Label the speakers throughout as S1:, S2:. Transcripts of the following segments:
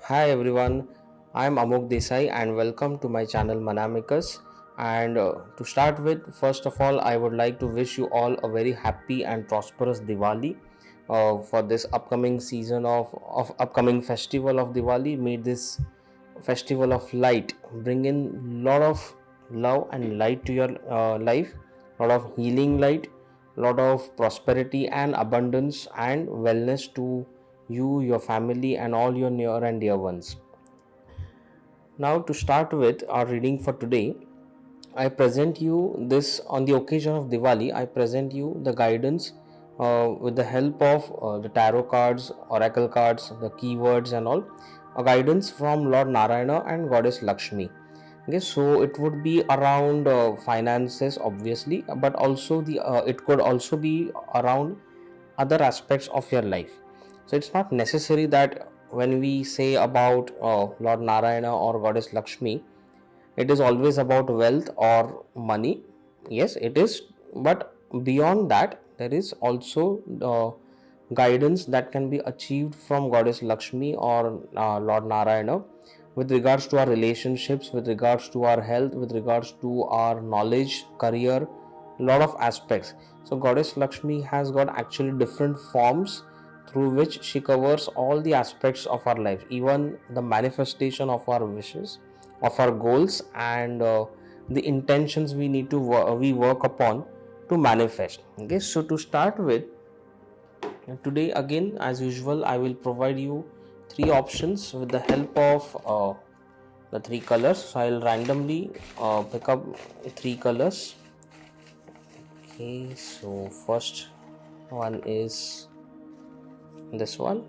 S1: Hi everyone, I am Amoggh Deesai and welcome to my channel Mannamicus. And to start with, first of all, I would like to wish you all a very happy and prosperous Diwali for this upcoming season of upcoming festival of Diwali. May this festival of light bring in lot of love and light to your life, lot of healing light, lot of prosperity and abundance and wellness to you, your family, and all your near and dear ones. Now, to start with our reading for today, I present you this on the occasion of Diwali. I present you the guidance with the help of the tarot cards, oracle cards, the keywords, and all. A guidance from Lord Narayana and Goddess Lakshmi. Okay, so it would be around finances, obviously, but also the it could also be around other aspects of your life. So it's not necessary that when we say about Lord Narayana or Goddess Lakshmi, it is always about wealth or money. Yes, it is, but beyond that, there is also guidance that can be achieved from Goddess Lakshmi or Lord Narayana with regards to our relationships, with regards to our health, with regards to our knowledge, career, lot of aspects. So Goddess Lakshmi has got actually different forms through which she covers all the aspects of our life, even the manifestation of our wishes, of our goals, and the intentions we need to we work upon to manifest. Okay, so to start with, today again as usual I will provide you three options with the help of the three colors. So I'll randomly pick up three colors. Okay, so first one is this one,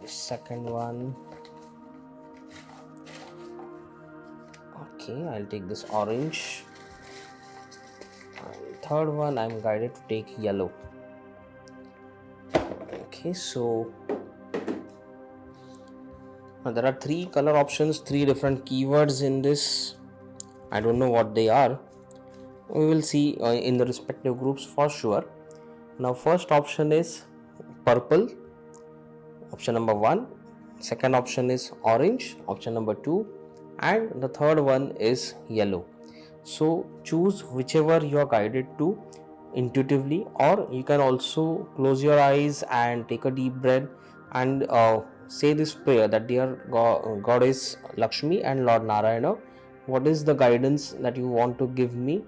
S1: second one, okay, I'll take this orange, and third one I'm guided to take yellow. Okay, so there are three color options, three different keywords in this. I don't know what they are. We will see in the respective groups for sure. Now, first option is purple, option number 1. Second option is orange, option number 2. And the third one is yellow. So choose whichever you are guided to intuitively, or you can also close your eyes and take a deep breath and say this prayer that dear Goddess Lakshmi and Lord Narayana, what is the guidance that you want to give me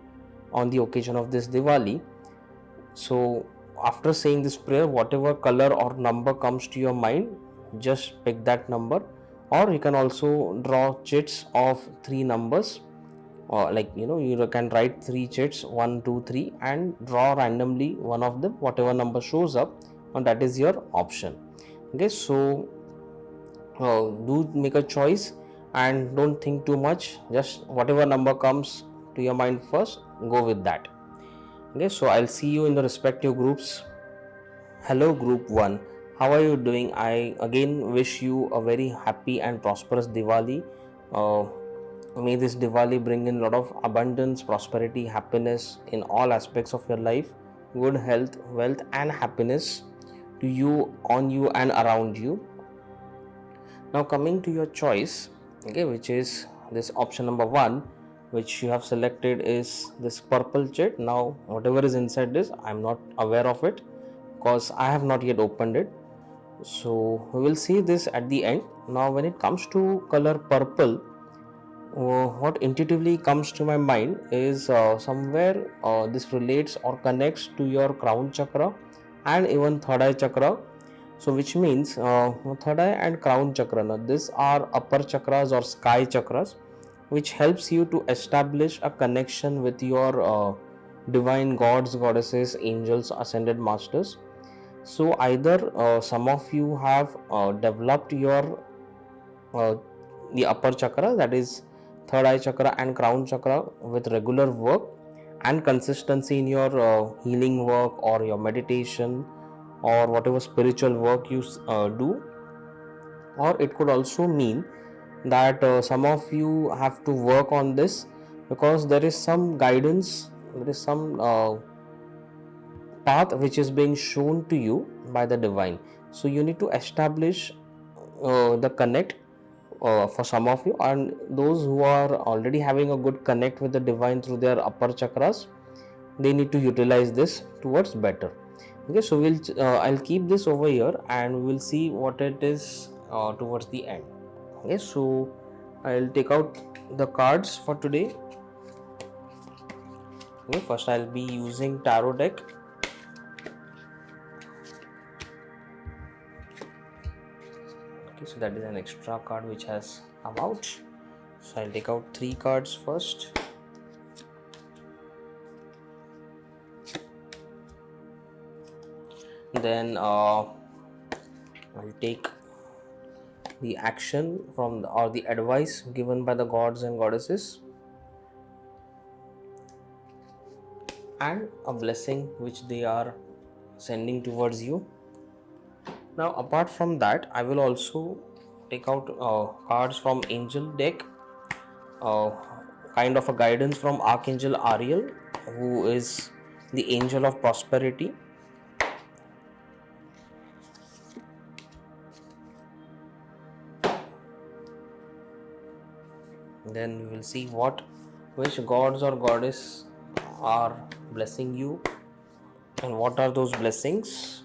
S1: on the occasion of this Diwali? So after saying this prayer, whatever color or number comes to your mind, just pick that number, or you can also draw chits of three numbers, or you can write three chits 1 2 3 and draw randomly one of them, whatever number shows up, and that is your option. Okay, so do make a choice and don't think too much, just whatever number comes to your mind first, go with that. Okay, so I'll see you in the respective groups. Hello group 1, how are you doing? I again wish you a very happy and prosperous Diwali. May this Diwali bring in a lot of abundance, prosperity, happiness in all aspects of your life, good health, wealth, and happiness to you, on you, and around you. Now, coming to your choice, okay, which is this option number 1, which you have selected is this purple chit. Now, whatever is inside this, I'm not aware of it because I have not yet opened it. So, we will see this at the end. Now, when it comes to color purple, what intuitively comes to my mind is somewhere this relates or connects to your crown chakra and even third eye chakra. So which means third eye and crown chakra, now these are upper chakras or sky chakras, which helps you to establish a connection with your divine gods, goddesses, angels, ascended masters. So either some of you have developed your the upper chakra, that is third eye chakra and crown chakra, with regular work and consistency in your healing work or your meditation or whatever spiritual work you do. Or it could also mean that some of you have to work on this because there is some guidance, there is some path which is being shown to you by the divine. So you need to establish the connect for some of you, and those who are already having a good connect with the divine through their upper chakras, they need to utilize this towards better. Okay, so I'll keep this over here and we will see what it is towards the end. Okay, so I'll take out the cards for today. Okay, first I'll be using tarot deck. Okay, so that is an extra card which has come out. So I'll take out 3 cards first. Then I'll take the action from or the advice given by the gods and goddesses, and a blessing which they are sending towards you. Now apart from that, I will also take out cards from angel deck, kind of a guidance from Archangel Ariel, who is the angel of prosperity. Then we will see which gods or goddess are blessing you and what are those blessings.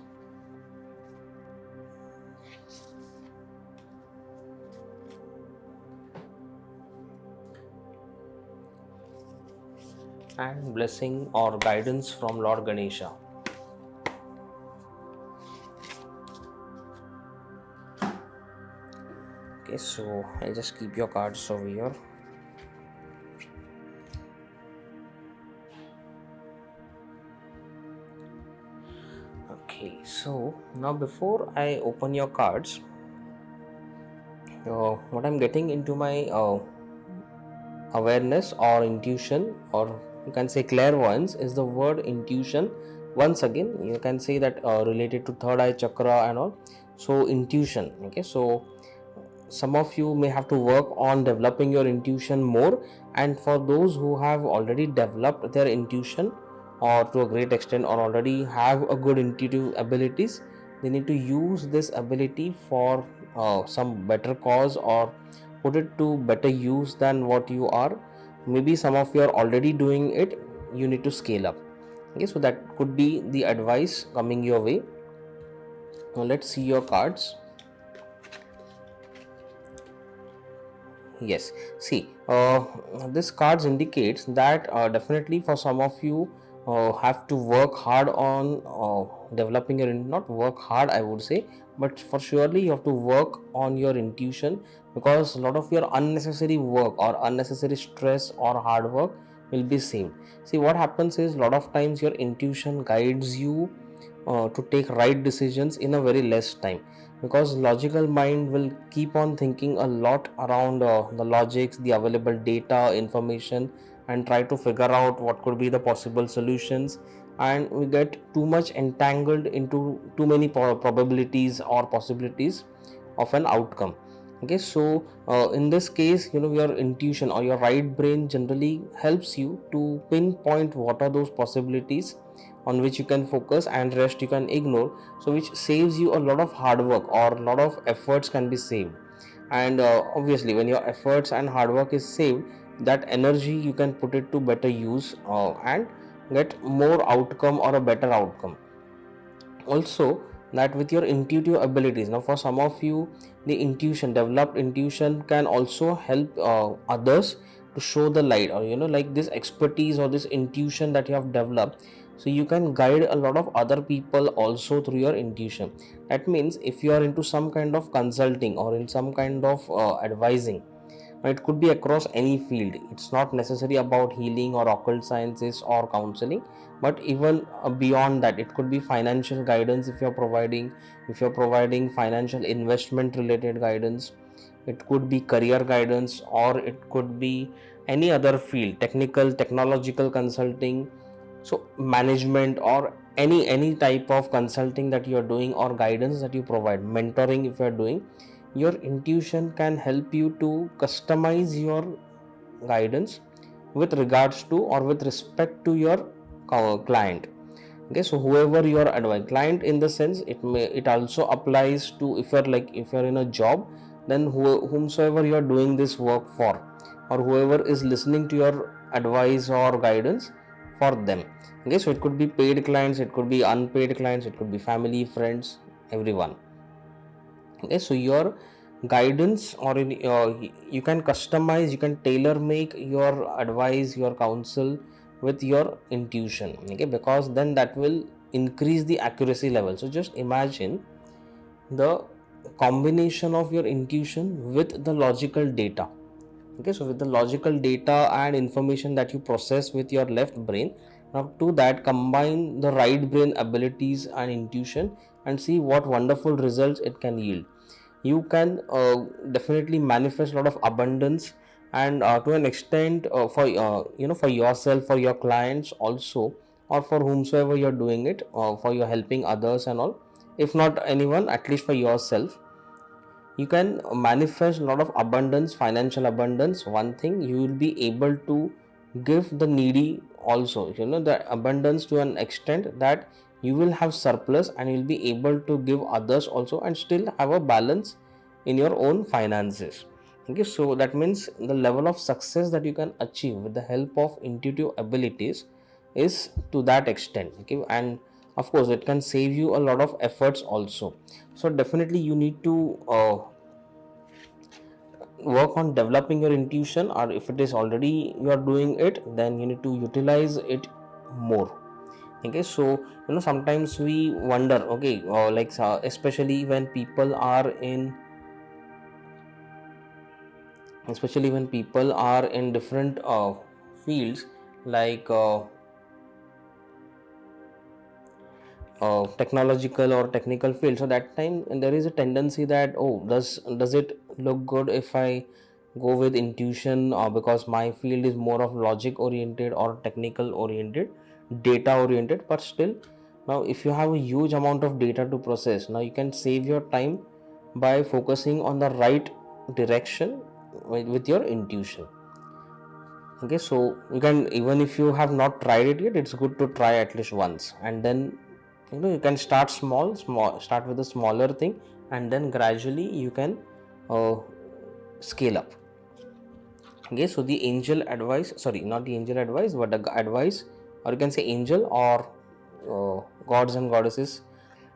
S1: And blessing or guidance from Lord Ganesha. Okay, so I'll just keep your cards over here. Okay, so now before I open your cards, what I'm getting into my awareness or intuition, or you can say clairvoyance, is the word intuition. Once again, you can say that related to third eye chakra and all. So intuition. Okay, so some of you may have to work on developing your intuition more, and for those who have already developed their intuition or to a great extent or already have a good intuitive abilities, they need to use this ability for some better cause or put it to better use than what you are. Maybe some of you are already doing it, you need to scale up. Okay, so that could be the advice coming your way. Now let's see your cards. Yes, see, this cards indicates that definitely for some of you have to work hard on developing your, not work hard I would say, but for surely you have to work on your intuition, because a lot of your unnecessary work or unnecessary stress or hard work will be saved. See, what happens is a lot of times your intuition guides you to take right decisions in a very less time, because logical mind will keep on thinking a lot around the logics, the available data, information, and try to figure out what could be the possible solutions, and we get too much entangled into too many probabilities or possibilities of an outcome. Okay, so in this case, your intuition or your right brain generally helps you to pinpoint what are those possibilities on which you can focus and rest you can ignore, so which saves you a lot of hard work or a lot of efforts can be saved. And obviously when your efforts and hard work is saved, that energy you can put it to better use and get more outcome or a better outcome. Also, that with your intuitive abilities, now for some of you, the developed intuition can also help others to show the light, or like this expertise or this intuition that you have developed, so you can guide a lot of other people also through your intuition. That means if you are into some kind of consulting or in some kind of advising, it could be across any field. It's not necessary about healing or occult sciences or counseling, but even beyond that, it could be financial guidance if you're providing financial investment related guidance. It could be career guidance, or it could be any other field, technological consulting, so management, or any type of consulting that you are doing or guidance that you provide, mentoring if you are doing. Your intuition can help you to customize your guidance with regards to or with respect to your client. Okay, so whoever your advice client, in the sense it also applies to if you're in a job, then whomsoever you're doing this work for, or whoever is listening to your advice or guidance for them. Okay, so it could be paid clients, it could be unpaid clients, it could be family, friends, everyone. Okay, so your guidance, or you can customize, you can tailor make your advice, your counsel with your intuition. Okay, because then that will increase the accuracy level. So just imagine the combination of your intuition with the logical data. Okay, so with the logical data and information that you process with your left brain, now to that combine the right brain abilities and intuition, and see what wonderful results it can yield. You can definitely manifest a lot of abundance, and to an extent, for yourself, for your clients also, or for whomsoever you're doing it, for your helping others and all. If not anyone, at least for yourself, you can manifest a lot of abundance, financial abundance. One thing, you will be able to give the needy also, the abundance to an extent that you will have surplus, and you'll be able to give others also, and still have a balance in your own finances. Okay, so that means the level of success that you can achieve with the help of intuitive abilities is to that extent. Okay, and of course it can save you a lot of efforts also. So definitely you need to work on developing your intuition, or if it is already you are doing it, then you need to utilize it more. Okay, so sometimes we wonder, okay, especially when people are in different fields, like technological or technical field. So that time there is a tendency that, oh, does it look good if I go with intuition, because my field is more of logic oriented or technical oriented, data oriented. But still, now if you have a huge amount of data to process, now you can save your time by focusing on the right direction with your intuition. Okay, so you can, even if you have not tried it yet, it's good to try at least once, and then you can start start with a smaller thing, and then gradually you can scale up. Okay, so the angel advice, sorry, not the angel advice, but the advice, or you can say angel, or gods and goddesses,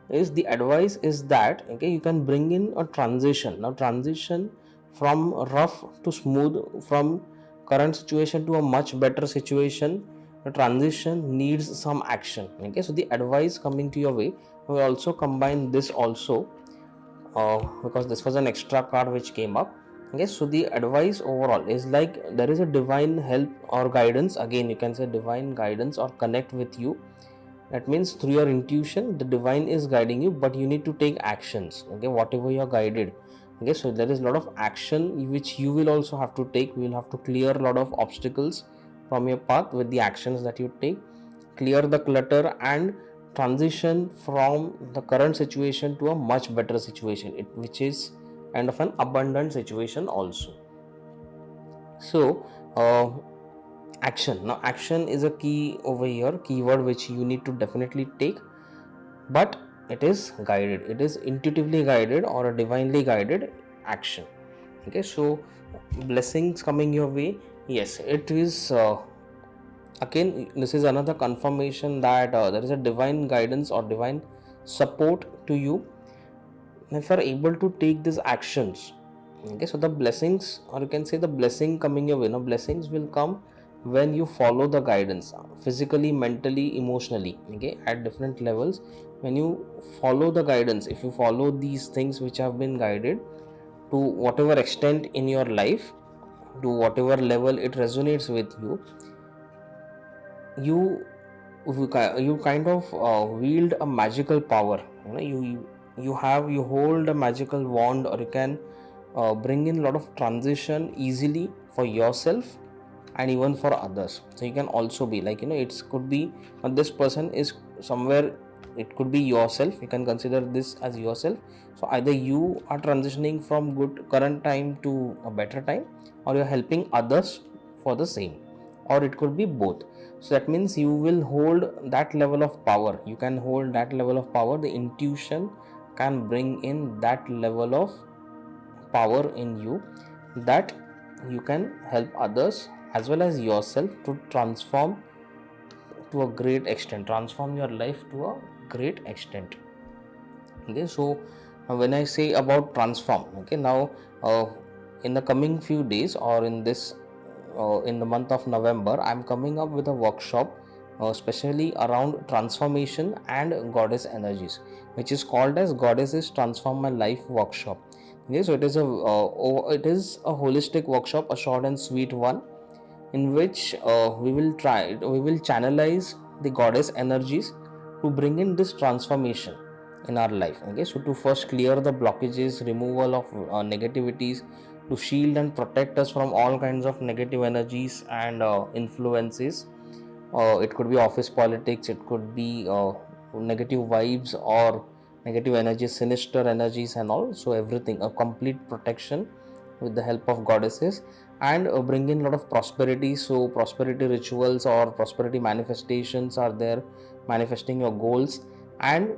S1: is the advice is that, okay, you can bring in a transition. Now transition from rough to smooth, from current situation to a much better situation, the transition needs some action. Okay, so the advice coming to your way, we also combine this also, because this was an extra card which came up. Okay, so the advice overall is like there is a divine help or guidance. Again, you can say divine guidance or connect with you. That means through your intuition, the divine is guiding you, but you need to take actions. Okay, whatever you are guided. Okay, so there is a lot of action which you will also have to take. You will have to clear a lot of obstacles from your path with the actions that you take. Clear the clutter and transition from the current situation to a much better situation, which is kind of an abundant situation also. So action, now action is a key over here, keyword which you need to definitely take, but it is guided, it is intuitively guided or a divinely guided action. Okay, so blessings coming your way, yes, it is again, this is another confirmation that there is a divine guidance or divine support to you if you are able to take these actions. Okay, so the blessings, or you can say the blessing coming your way, blessings will come when you follow the guidance, physically, mentally, emotionally. Okay, at different levels, when you follow the guidance, if you follow these things which have been guided to whatever extent in your life, to whatever level it resonates with you, you kind of wield a magical power. You hold a magical wand, or you can bring in a lot of transition easily for yourself and even for others. So you can also be like, it could be this person is somewhere, it could be yourself, you can consider this as yourself. So either you are transitioning from good current time to a better time, or you're helping others for the same. or it could be both. So that means you will hold that level of power. You can hold that level of power. The intuition can bring in that level of power in you, that you can help others as well as yourself to transform to a great extent, transform your life to a great extent. Okay, so when I say about transform, okay, now in the coming few days, or in this in the month of November, I'm coming up with a workshop especially around transformation and goddess energies, which is called as Goddesses Transform My Life workshop. Okay, so it is a holistic workshop, a short and sweet one, in which we will channelize the goddess energies to bring in this transformation in our life. Okay, so to first clear the blockages, removal of negativities, to shield and protect us from all kinds of negative energies and influences. It could be office politics, it could be negative vibes or negative energies, sinister energies and all. So everything, a complete protection with the help of goddesses, and bring in a lot of prosperity. So prosperity rituals or prosperity manifestations are there, manifesting your goals. And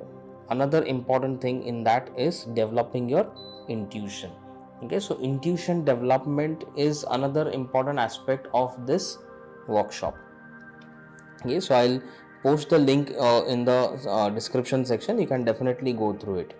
S1: another important thing in that is developing your intuition. Okay, so intuition development is another important aspect of this workshop. Okay, so I'll post the link in the description section. You can definitely go through it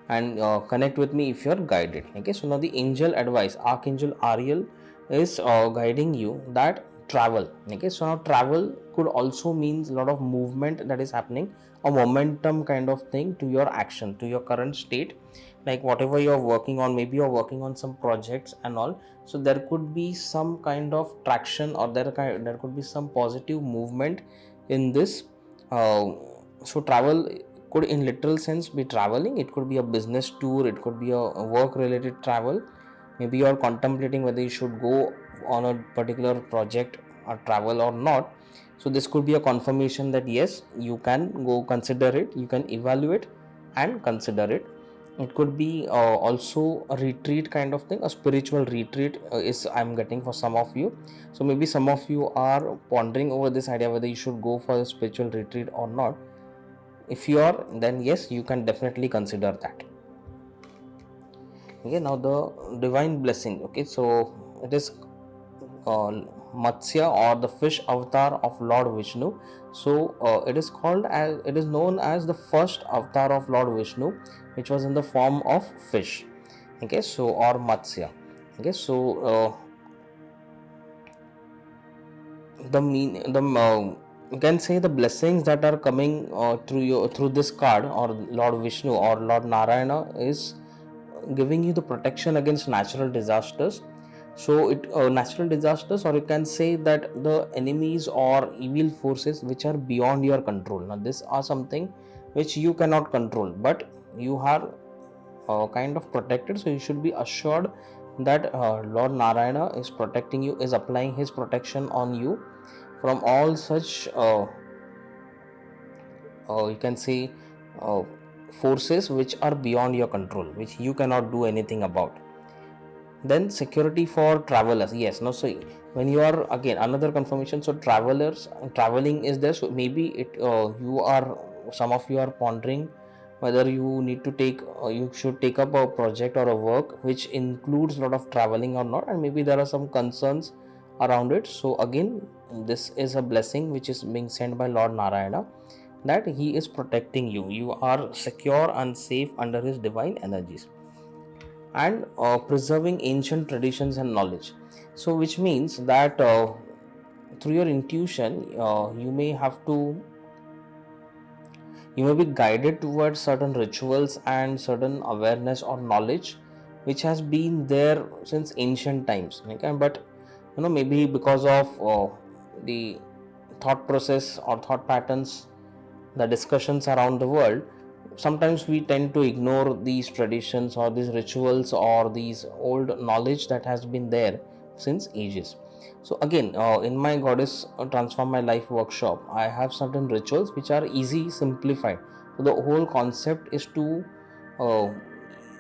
S1: and connect with me if you're guided. Okay, so now the angel advice, Archangel Ariel is guiding you that travel. Okay, so now travel could also means a lot of movement that is happening, a momentum kind of thing to your action, to your current state, like whatever you're working on. Maybe you're working on some projects and all, so there could be some kind of traction, or there could be some positive movement in this. So travel could in literal sense be traveling. It could be a business tour, it could be a work related travel. Maybe you are contemplating whether you should go on a particular project or travel or not. So this could be a confirmation that yes, you can go, consider it, you can evaluate and consider it. It could be also a retreat kind of thing, a spiritual retreat is I'm getting for some of you. So maybe some of you are pondering over this idea whether you should go for a spiritual retreat or not. If you are, then yes, you can definitely consider that. Okay, now the divine blessing. Okay, so it is Matsya, or the fish avatar of Lord Vishnu. So it is known as the first avatar of Lord Vishnu, which was in the form of fish. Okay, so or Matsya. Okay, so you can say the blessings that are coming through this card, or Lord Vishnu or Lord Narayana is giving you the protection against natural disasters. So natural disasters, or you can say that the enemies or evil forces which are beyond your control. Now these are something which you cannot control, but you are kind of protected. So you should be assured that Lord Narayana is protecting you, is applying his protection on you from all such you can say uh, forces which are beyond your control, which you cannot do anything about. Then security for travelers. Yes, no, so when you are, again another confirmation, so traveling is there. So maybe some of you are pondering whether you need to you should take up a project or a work which includes a lot of traveling or not, and maybe there are some concerns around it. So again, this is a blessing which is being sent by Lord Narayana, that he is protecting you. You are secure and safe under his divine energies. And preserving ancient traditions and knowledge. So which means that through your intuition, you may be guided towards certain rituals and certain awareness or knowledge which has been there since ancient times. Okay? But maybe because of the thought process or thought patterns, the discussions around the world, sometimes we tend to ignore these traditions or these rituals or these old knowledge that has been there since ages. So again, in my Goddess Transform My Life workshop, I have certain rituals which are easy, simplified. So the whole concept is to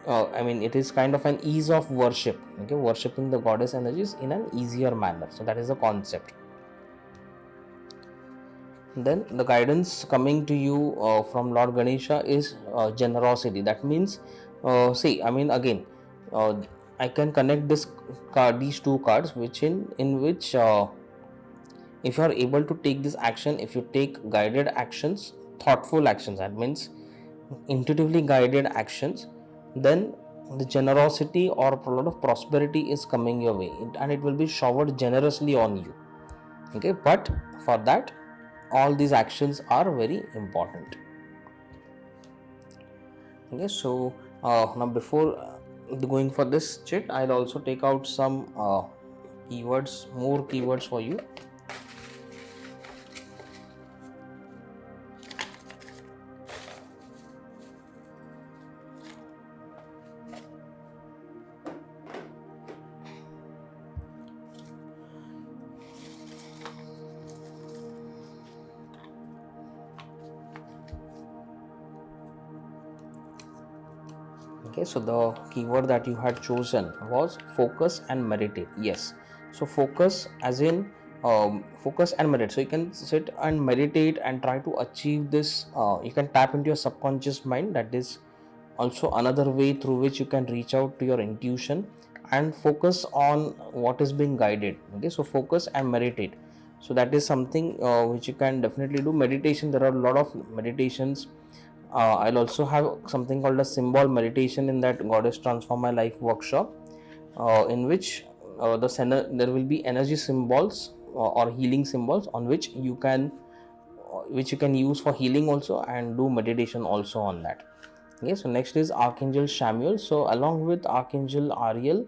S1: it is kind of an ease of worship. Okay, worshipping the goddess energies in an easier manner. So that is the concept. Then the guidance coming to you from Lord Ganesha is generosity. That means, see, I mean, again, uh, I can connect this card, these two cards, which in which if you are able to take this action, if you take guided actions, thoughtful actions, that means intuitively guided actions, then the generosity or a lot of prosperity is coming your way, and it will be showered generously on you. Okay, but for that, all these actions are very important. Okay, so now before going for this chit, I'll also take out some keywords, more keywords for you. Okay, so the keyword that you had chosen was focus and meditate. Yes, so focus as in focus and meditate. So you can sit and meditate and try to achieve this. You can tap into your subconscious mind. That is also another way through which you can reach out to your intuition and focus on what is being guided. Okay, so focus and meditate. So that is something which you can definitely do. Meditation, there are a lot of meditations. I'll also have something called a symbol meditation in that Goddess Transform My Life workshop, in which there will be energy symbols or healing symbols on which you can use for healing also, and do meditation also on that. Okay, so next is Archangel Chamuel. So along with Archangel Ariel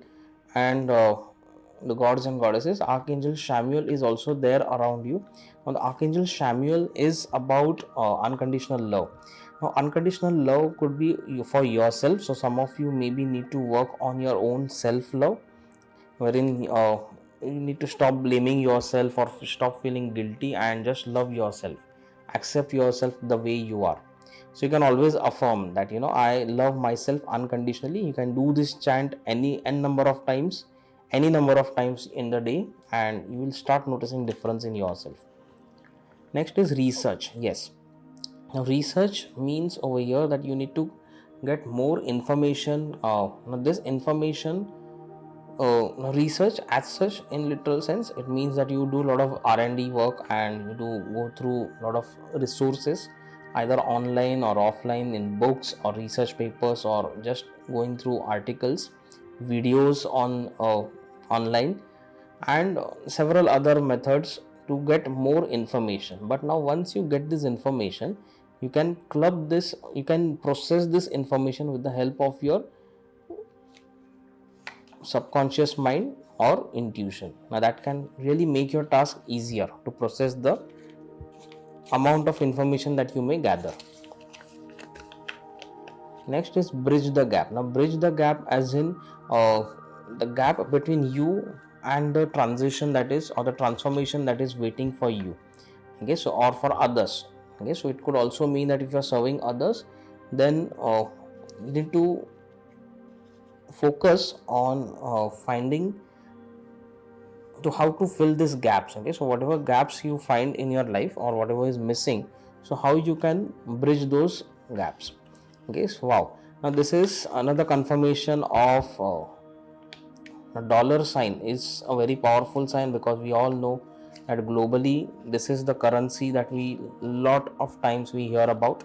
S1: and the gods and goddesses, Archangel Chamuel is also there around you. Now the Archangel Chamuel is about unconditional love. Now unconditional love could be for yourself. So some of you maybe need to work on your own self-love, wherein you need to stop blaming yourself or stop feeling guilty and just love yourself. Accept yourself the way you are. So you can always affirm that, I love myself unconditionally. You can do this chant any number of times in the day, and you will start noticing difference in yourself. Next is research. Yes, now research means over here that you need to get more information. Now this information, research as such, in literal sense, it means that you do a lot of R&D work and you do go through a lot of resources, either online or offline, in books or research papers, or just going through articles, videos on online, and several other methods to get more information. But now once you get this information, you can process this information with the help of your subconscious mind or intuition. Now that can really make your task easier to process the amount of information that you may gather. Next is bridge the gap. Now bridge the gap as in the gap between you and the transition that is, or the transformation that is waiting for you. Okay, so or for others. Okay, so it could also mean that if you are serving others, then you need to focus on finding to how to fill these gaps. Okay, so whatever gaps you find in your life or whatever is missing, so how you can bridge those gaps. Okay, so wow, now this is another confirmation of a dollar sign is a very powerful sign, because we all know that globally this is the currency that we lot of times we hear about.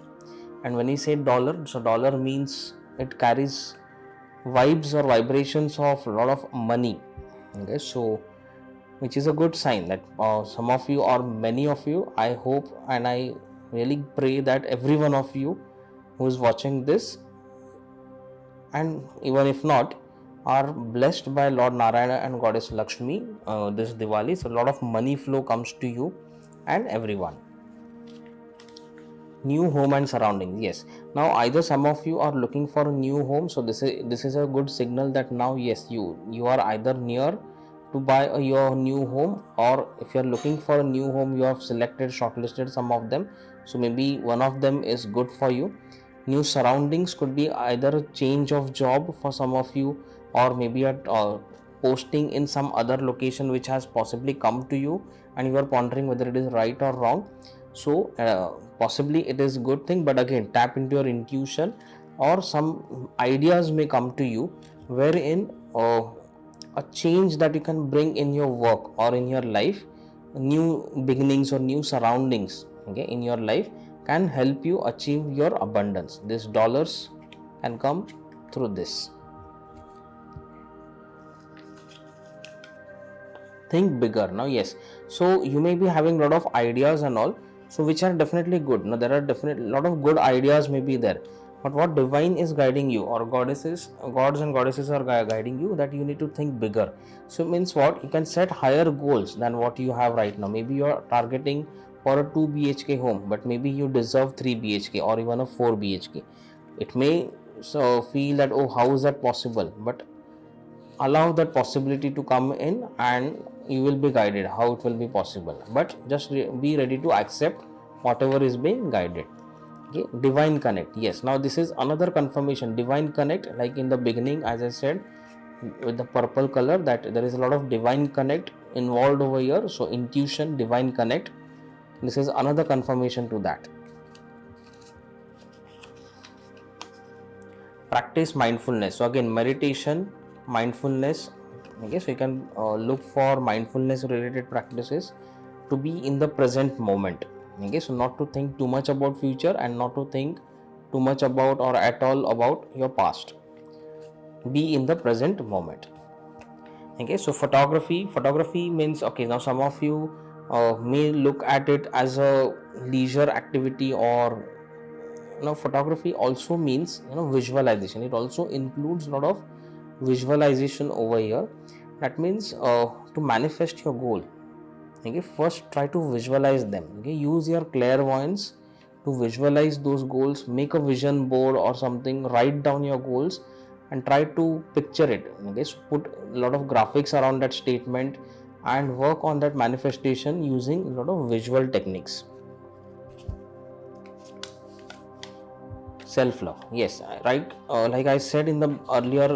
S1: And when we say dollar, so dollar means it carries vibes or vibrations of a lot of money. Okay, so which is a good sign that some of you or many of you, I hope and I really pray that every one of you who is watching this, and even if not, are blessed by Lord Narayana and Goddess Lakshmi this Diwali. So a lot of money flow comes to you and everyone. New home and surroundings. Yes, now either some of you are looking for a new home, so this is a good signal that now yes, you are either near to buy your new home, or if you are looking for a new home, you have shortlisted some of them, so maybe one of them is good for you. New surroundings could be either a change of job for some of you, or maybe a posting in some other location which has possibly come to you and you are pondering whether it is right or wrong. So possibly it is good thing, but again, tap into your intuition, or some ideas may come to you wherein a change that you can bring in your work or in your life, new beginnings or new surroundings, okay, in your life can help you achieve your abundance. These dollars can come through this. Think bigger. Now yes, so you may be having a lot of ideas and all, so which are definitely good. Now there are definitely a lot of good ideas may be there, but what divine is guiding you, or gods and goddesses are guiding you, that you need to think bigger. So it means what, you can set higher goals than what you have right now. Maybe you are targeting for a 2 BHK home, but maybe you deserve 3 BHK or even a 4 BHK. It may feel that, oh, how is that possible, but allow that possibility to come in and you will be guided how it will be possible, but just be ready to accept whatever is being guided. Okay, divine connect. Yes, now this is another confirmation. Divine connect, like in the beginning as I said with the purple color, that there is a lot of divine connect involved over here. So intuition, divine connect, this is another confirmation to that. Practice mindfulness. So again, meditation, mindfulness. Okay, so you can look for mindfulness related practices to be in the present moment. Okay, so not to think too much about future and not to think too much about or at all about your past. Be in the present moment. Okay, so photography means, okay, now some of you may look at it as a leisure activity, or now photography also means, visualization. It also includes a lot of visualization over here. That means to manifest your goal, okay, first try to visualize them. Okay, use your clairvoyance to visualize those goals. Make a vision board or something, write down your goals and try to picture it. Okay, so put a lot of graphics around that statement and work on that manifestation using a lot of visual techniques. Self-love. Yes, right. Like I said in the earlier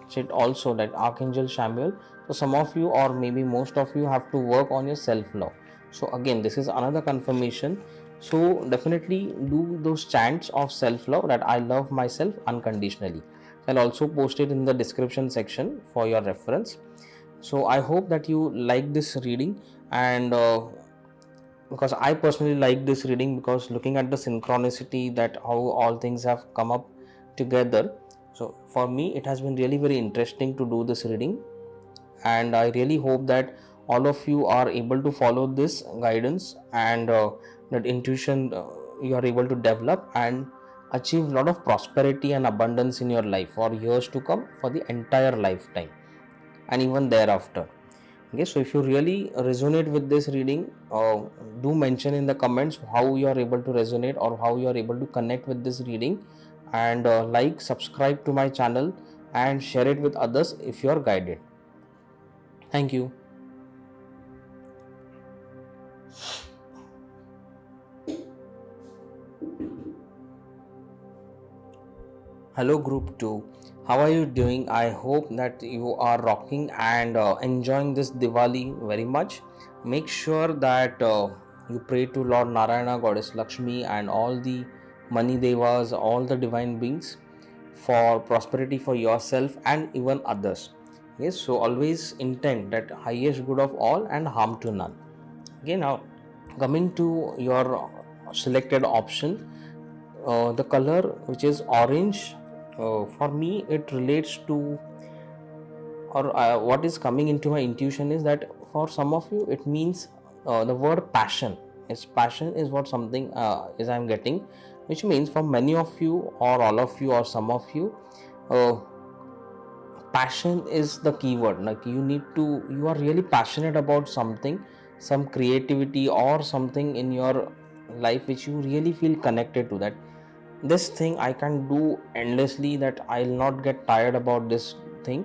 S1: chat also, that Archangel Samuel. So some of you, or maybe most of you, have to work on your self-love. So again, this is another confirmation. So definitely do those chants of self-love, that I love myself unconditionally. I'll also post it in the description section for your reference. So I hope that you like this reading, and because I personally like this reading, because looking at the synchronicity, that how all things have come up together, so for me it has been really very interesting to do this reading, and I really hope that all of you are able to follow this guidance, and that intuition you are able to develop and achieve a lot of prosperity and abundance in your life for years to come, for the entire lifetime and even thereafter. Okay, so if you really resonate with this reading, do mention in the comments how you are able to resonate or how you are able to connect with this reading, and like, subscribe to my channel and share it with others if you are guided. Thank you. Hello group 2, how are you doing? I hope that you are rocking and enjoying this Diwali very much. Make sure that you pray to Lord Narayana, Goddess Lakshmi and all the money devas, all the divine beings, for prosperity for yourself and even others. Yes, so always intend that highest good of all and harm to none. Okay, now coming to your selected option, the color which is orange, for me it relates to, or what is coming into my intuition is that for some of you it means the word passion. Passion is what something is I'm getting, which means for many of you or all of you or some of you, passion is the keyword. Like you are really passionate about something, some creativity or something in your life which you really feel connected to, that this thing I can do endlessly, that I'll not get tired about this thing.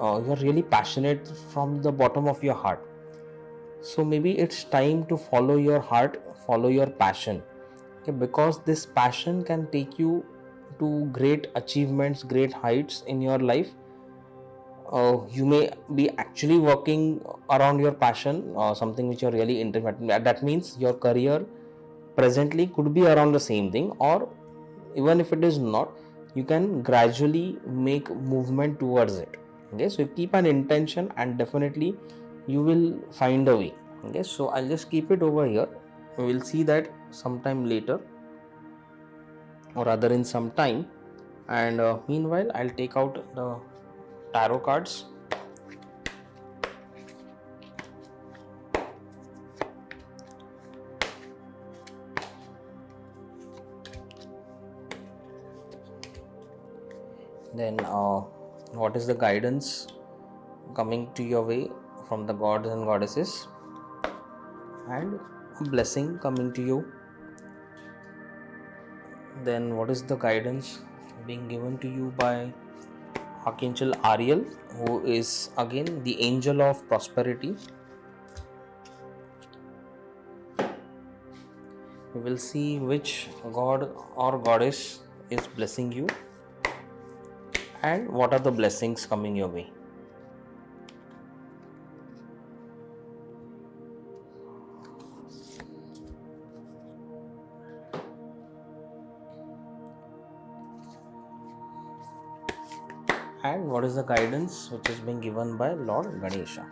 S1: You're really passionate from the bottom of your heart. So maybe it's time to follow your heart, follow your passion. Okay, because this passion can take you to great achievements, great heights in your life. You may be actually working around your passion, something which you're really interested in. That means your career, presently could be around the same thing, or even if it is not, you can gradually make movement towards it. Okay, so you keep an intention and definitely you will find a way. Okay, so I'll just keep it over here. We will see that sometime later, or rather in some time, and meanwhile I'll take out the tarot cards. Then what is the guidance coming to your way from the gods and goddesses, and a blessing coming to you. Then what is the guidance being given to you by Archangel Ariel, who is again the angel of prosperity. We will see which god or goddess is blessing you and what are the blessings coming your way. And what is the guidance which is being given by Lord Ganesha.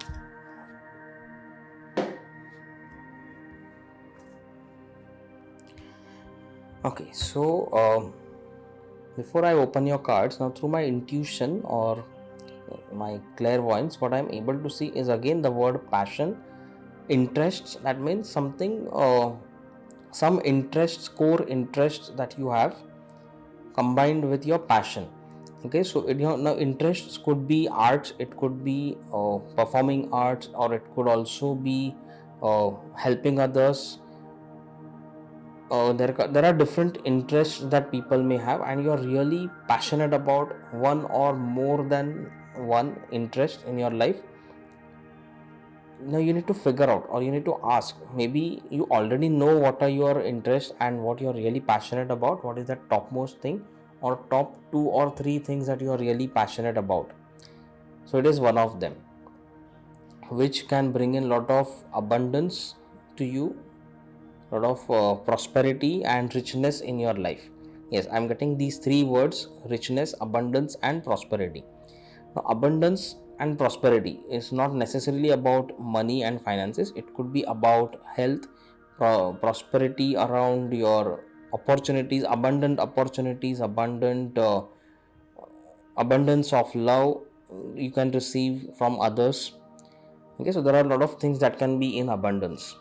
S1: Okay, so before I open your cards, now through my intuition or my clairvoyance, what I am able to see is again the word passion, interests. That means something, some interests, core interests that you have combined with your passion. Okay, so now interests could be arts, it could be performing arts, or it could also be helping others. There are different interests that people may have, and you are really passionate about one or more than one interest in your life. Now you need to figure out, or you need to ask, maybe you already know what are your interests and what you are really passionate about, what is that topmost thing or top 2 or 3 things that you are really passionate about. So it is one of them which can bring in lot of abundance to you, lot of prosperity and richness in your life. Yes, I'm getting these 3 words: richness, abundance and prosperity. Now abundance and prosperity is not necessarily about money and finances. It could be about health, prosperity around your opportunities, abundant opportunities, abundance of love you can receive from others. Okay, so there are a lot of things that can be in abundance.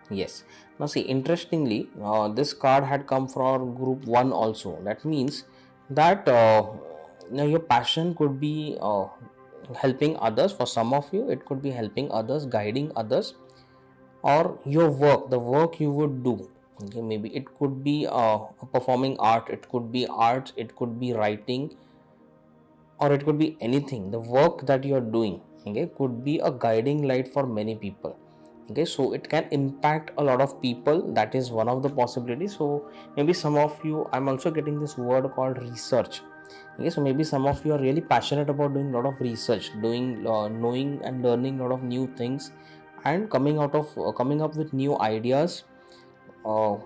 S1: Yes, now see, interestingly, this card had come from group 1 also. That means that now your passion could be helping others. For some of you it could be helping others, guiding others, or your work, the work you would do. Okay, maybe it could be performing art, it could be arts, it could be writing, or it could be anything. The work that you are doing, okay, could be a guiding light for many people. Okay, so it can impact a lot of people. That is one of the possibilities. So maybe some of you, I'm also getting this word called research. Okay, so maybe some of you are really passionate about doing a lot of research, doing knowing and learning a lot of new things, and coming up with new ideas. So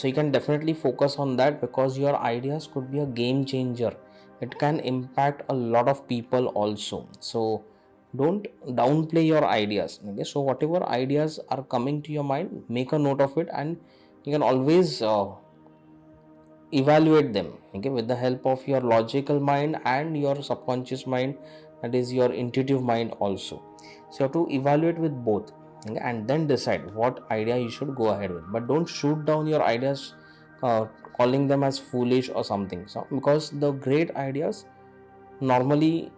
S1: you can definitely focus on that, because your ideas could be a game changer. It can impact a lot of people also. So don't downplay your ideas. Okay, so whatever ideas are coming to your mind, make a note of it, and you can always evaluate them, okay, with the help of your logical mind and your subconscious mind, that is your intuitive mind also. So you have to evaluate with both, okay, and then decide what idea you should go ahead with. But don't shoot down your ideas, calling them as foolish or something. So because the great ideas normally,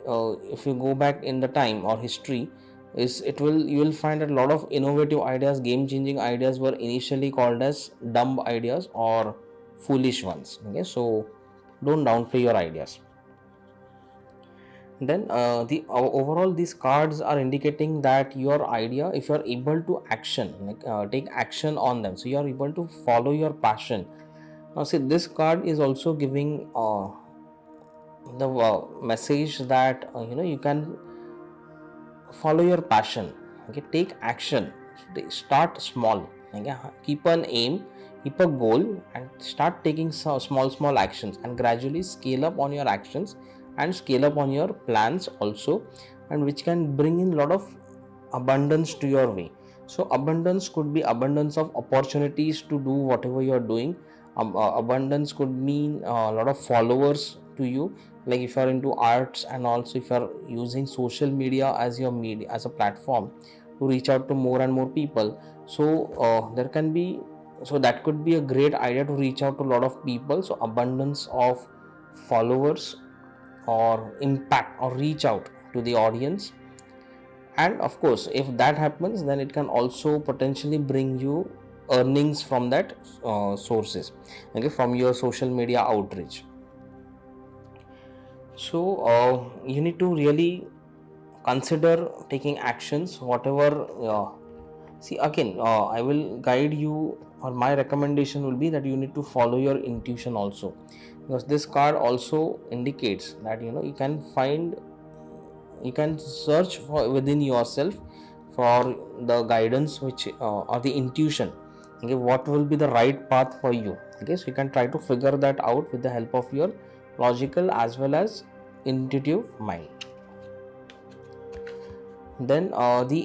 S1: if you go back in the time or history, you will find that a lot of innovative ideas, game changing ideas were initially called as dumb ideas or foolish ones. Okay, so don't downplay your ideas. Then overall, these cards are indicating that your idea, if you are able to take action on them, so you are able to follow your passion. Now see, this card is also giving the message that you can follow your passion. Okay, take action. Start small. Okay, keep an aim, keep a goal, and start taking small actions, and gradually scale up on your actions and scale up on your plans also, and which can bring in a lot of abundance to your way. So abundance could be abundance of opportunities to do whatever you are doing. Abundance could mean a lot of followers to you, like if you are into arts, and also if you are using social media as your media, as a platform to reach out to more and more people. So there can be, so that could be a great idea to reach out to a lot of people. So abundance of followers or impact or reach out to the audience. And of course, if that happens, then it can also potentially bring you earnings from that sources, okay, from your social media outreach. So you need to really consider taking actions, whatever. See, again, I will guide you, or my recommendation will be that you need to follow your intuition also, because this card also indicates that you can search for within yourself for the guidance which or the intuition, okay, what will be the right path for you. Okay, so you can try to figure that out with the help of your logical as well as intuitive mind. Then the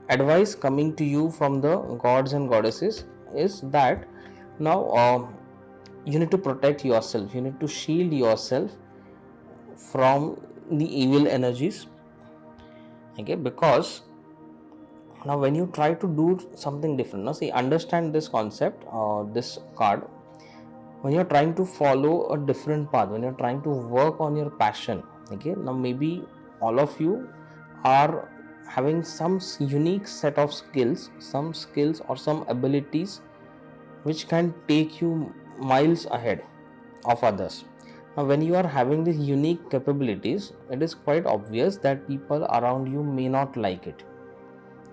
S1: advice coming to you from the gods and goddesses is that now you need to protect yourself, you need to shield yourself from the evil energies, okay, because now when you try to do something different, now see, understand this concept, this card, when you're trying to follow a different path, when you're trying to work on your passion, okay, now maybe all of you are having some unique set of skills, some skills or some abilities which can take you miles ahead of others. Now when you are having these unique capabilities, it is quite obvious that people around you may not like it,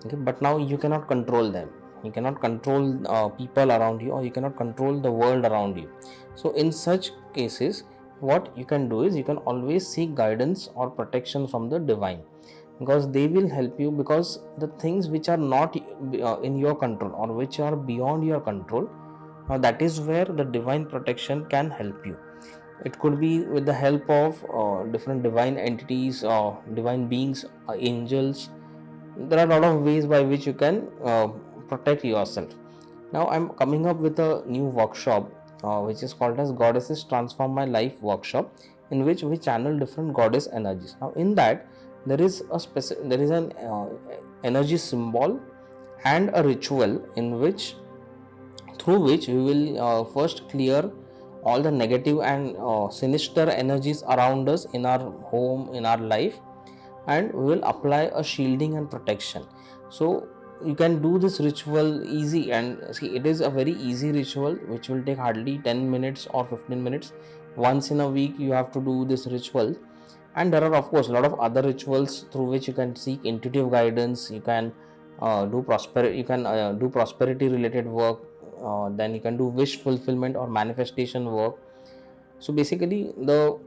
S1: okay, but now you cannot control them, you cannot control people around you, or you cannot control the world around you. So in such cases, what you can do is you can always seek guidance or protection from the divine, because they will help you, because the things which are not in your control or which are beyond your control, now that is where the divine protection can help you. It could be with the help of different divine entities or divine beings, angels. There are a lot of ways by which you can protect yourself. Now I'm coming up with a new workshop which is called as Goddesses Transform My Life workshop, in which we channel different goddess energies. Now in that, there is an energy symbol and a ritual in which, through which we will first clear all the negative and sinister energies around us in our home, in our life, and we will apply a shielding and protection. So you can do this ritual easy, and see, it is a very easy ritual which will take hardly 10 minutes or 15 minutes. Once in a week you have to do this ritual. And there are of course a lot of other rituals through which you can seek intuitive guidance. You can do prosperity related work, then you can do wish fulfillment or manifestation work. So basically the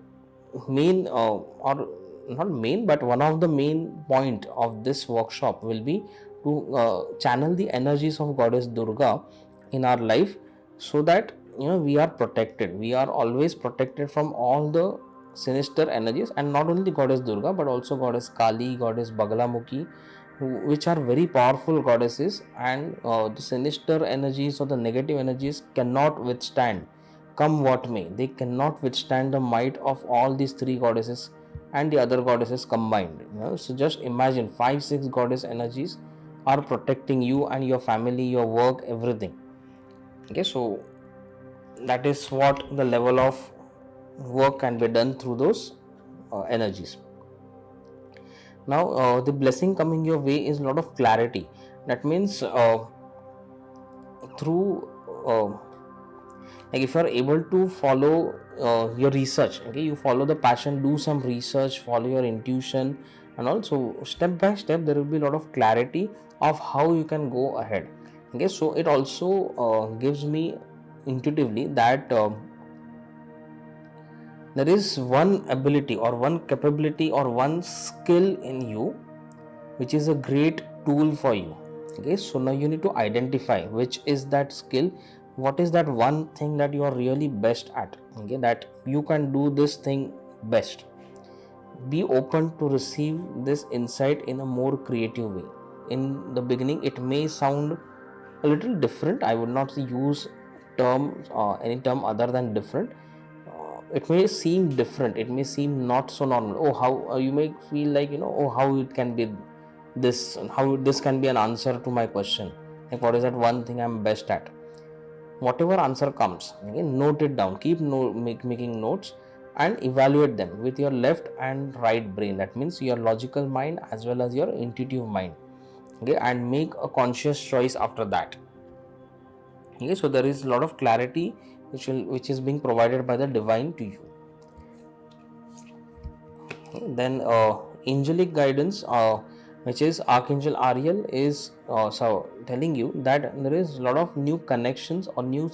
S1: main or not main, but one of the main point of this workshop will be to channel the energies of goddess Durga in our life, so that we are protected, we are always protected from all the sinister energies. And not only goddess Durga, but also goddess Kali, goddess Baglamukhi, which are very powerful goddesses, and the sinister energies or the negative energies cannot withstand, come what may, they cannot withstand the might of all these three goddesses and the other goddesses combined. So just imagine 5-6 goddess energies are protecting you and your family, your work, everything. Okay, so that is what the level of work can be done through those energies. Now the blessing coming your way is a lot of clarity. That means through like if you are able to follow your research, okay, you follow the passion, do some research, follow your intuition, and also step by step there will be a lot of clarity of how you can go ahead. Okay, so it also gives me intuitively that there is one ability or one capability or one skill in you which is a great tool for you. Okay, so now you need to identify which is that skill, what is that one thing that you are really best at, okay, that you can do this thing best. Be open to receive this insight in a more creative way. In the beginning it may sound a little different. I would not use any term other than different. It may seem different, it may seem not so normal. Oh, how you may feel like, oh, how it can be this, how this can be an answer to my question, like what is that one thing I'm best at. Whatever answer comes, okay, note it down, keep making notes and evaluate them with your left and right brain, that means your logical mind as well as your intuitive mind, okay, and make a conscious choice after that. Okay, so there is a lot of clarity which is being provided by the divine to you. Okay, then angelic guidance, which is Archangel Ariel, is so telling you that there is a lot of new connections or new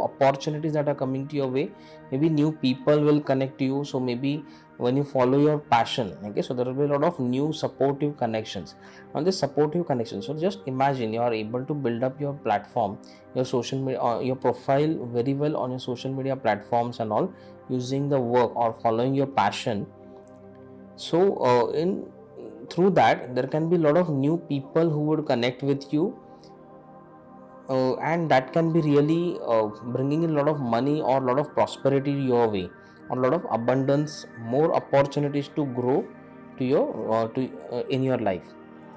S1: opportunities that are coming to your way. Maybe new people will connect to you. So maybe when you follow your passion, okay, so there will be a lot of new supportive connections. On this supportive connection, so just imagine you are able to build up your platform, your social media, your profile very well on your social media platforms and all, using the work or following your passion. So in through that there can be a lot of new people who would connect with you, and that can be really bringing in a lot of money or a lot of prosperity your way, or a lot of abundance, more opportunities to grow to your in your life.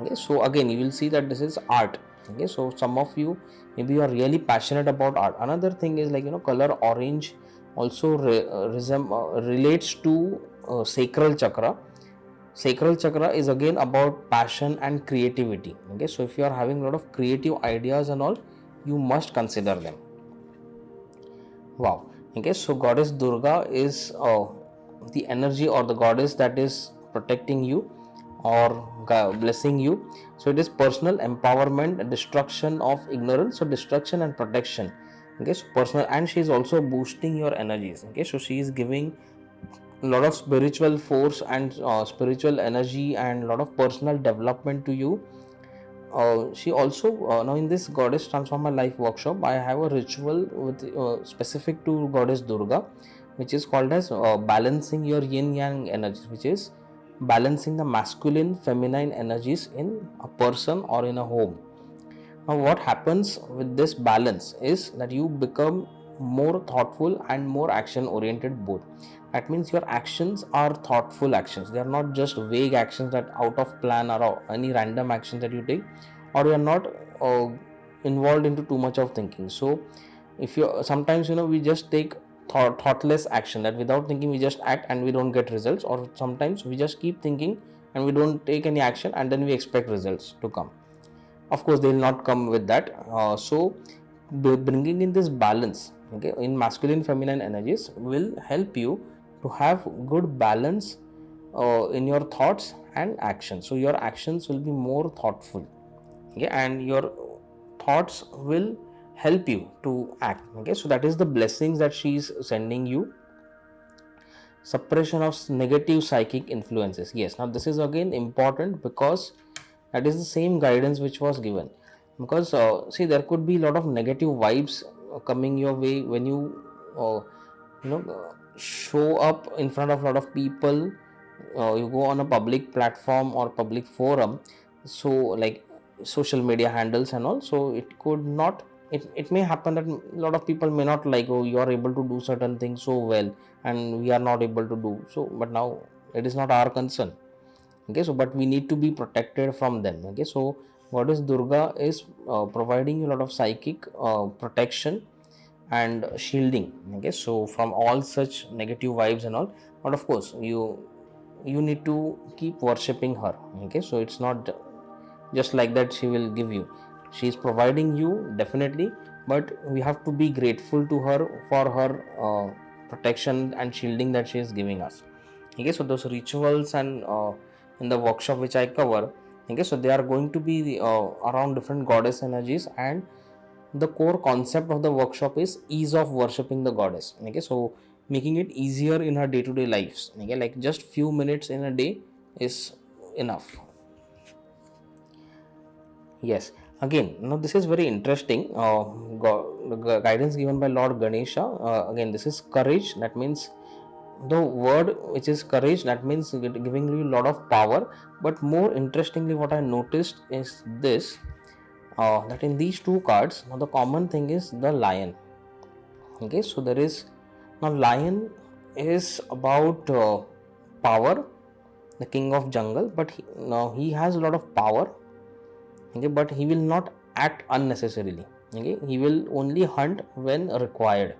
S1: Okay, so again you will see that this is art. Okay, so some of you maybe you are really passionate about art. Another thing is like, color orange also relates to sacral chakra. Sacral chakra is again about passion and creativity. Okay, so if you are having a lot of creative ideas and all, you must consider them. Wow. Okay, so goddess Durga is the energy or the goddess that is protecting you or blessing you. So it is personal empowerment, destruction of ignorance, so destruction and protection. Okay, so personal, and she is also boosting your energies. Okay, so she is giving a lot of spiritual force and spiritual energy and a lot of personal development to you. She also now in this Goddess Transform My Life workshop, I have a ritual with specific to Goddess Durga, which is called as balancing your yin yang energies, which is balancing the masculine feminine energies in a person or in a home. Now what happens with this balance is that you become more thoughtful and more action oriented both. That means your actions are thoughtful actions. They are not just vague actions that out of plan or any random actions that you take, or you are not involved into too much of thinking. So if you sometimes we just take thoughtless action, that without thinking we just act and we don't get results, or sometimes we just keep thinking and we don't take any action and then we expect results to come. Of course they will not come with that. So bringing in this balance, okay, in masculine feminine energies will help you to have good balance in your thoughts and actions. So your actions will be more thoughtful, okay, and your thoughts will help you to act. Okay, so that is the blessings that she is sending you. Suppression of negative psychic influences. Yes, now this is again important because that is the same guidance which was given. Because see, there could be a lot of negative vibes coming your way when you show up in front of a lot of people. You go on a public platform or public forum, so like social media handles and all. So it could not, it may happen that a lot of people may not like, oh, you are able to do certain things so well and we are not able to do so, but now it is not our concern. Okay, so but we need to be protected from them. Okay, so Goddess Durga is providing you a lot of psychic protection and shielding. Okay, so from all such negative vibes and all, but of course you need to keep worshipping her. Okay, so it's not just like that she will give you, she is providing you definitely, but we have to be grateful to her for her protection and shielding that she is giving us. Okay, so those rituals and in the workshop which I cover, okay, so they are going to be around different goddess energies, and the core concept of the workshop is ease of worshipping the goddess. Okay, so making it easier in our day-to-day lives. Okay, like just few minutes in a day is enough. Yes, again, now this is very interesting. The guidance given by Lord Ganesha. Again, this is courage. That means the word which is courage, that means giving you a lot of power. But more interestingly, what I noticed is this, that in these two cards, now the common thing is the lion. Okay, so there is, now lion is about power, the king of jungle, but now he has a lot of power. Okay, but he will not act unnecessarily. Okay, he will only hunt when required.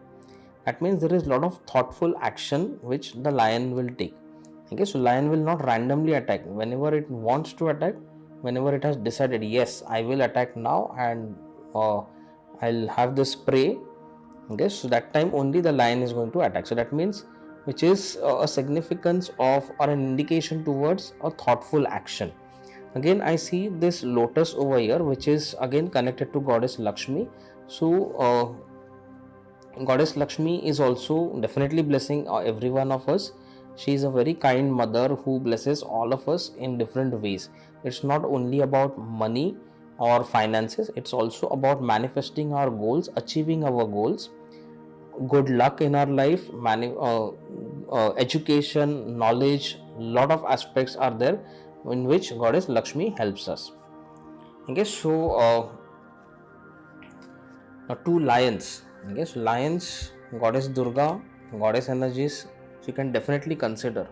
S1: That means there is a lot of thoughtful action which the lion will take. Okay, so lion will not randomly attack. Whenever it wants to attack, whenever it has decided, yes, I will attack now and I'll have this prey. Okay, so that time only the lion is going to attack. So that means, which is a significance of or an indication towards a thoughtful action. Again, I see this lotus over here, which is again connected to goddess Lakshmi. So goddess Lakshmi is also definitely blessing every one of us. She is a very kind mother who blesses all of us in different ways. It's not only about money or finances, it's also about manifesting our goals, achieving our goals, good luck in our life, education, knowledge, lot of aspects are there in which goddess Lakshmi helps us. Okay, so two lions. Okay, so lions, goddess Durga, goddess energies, so you can definitely consider.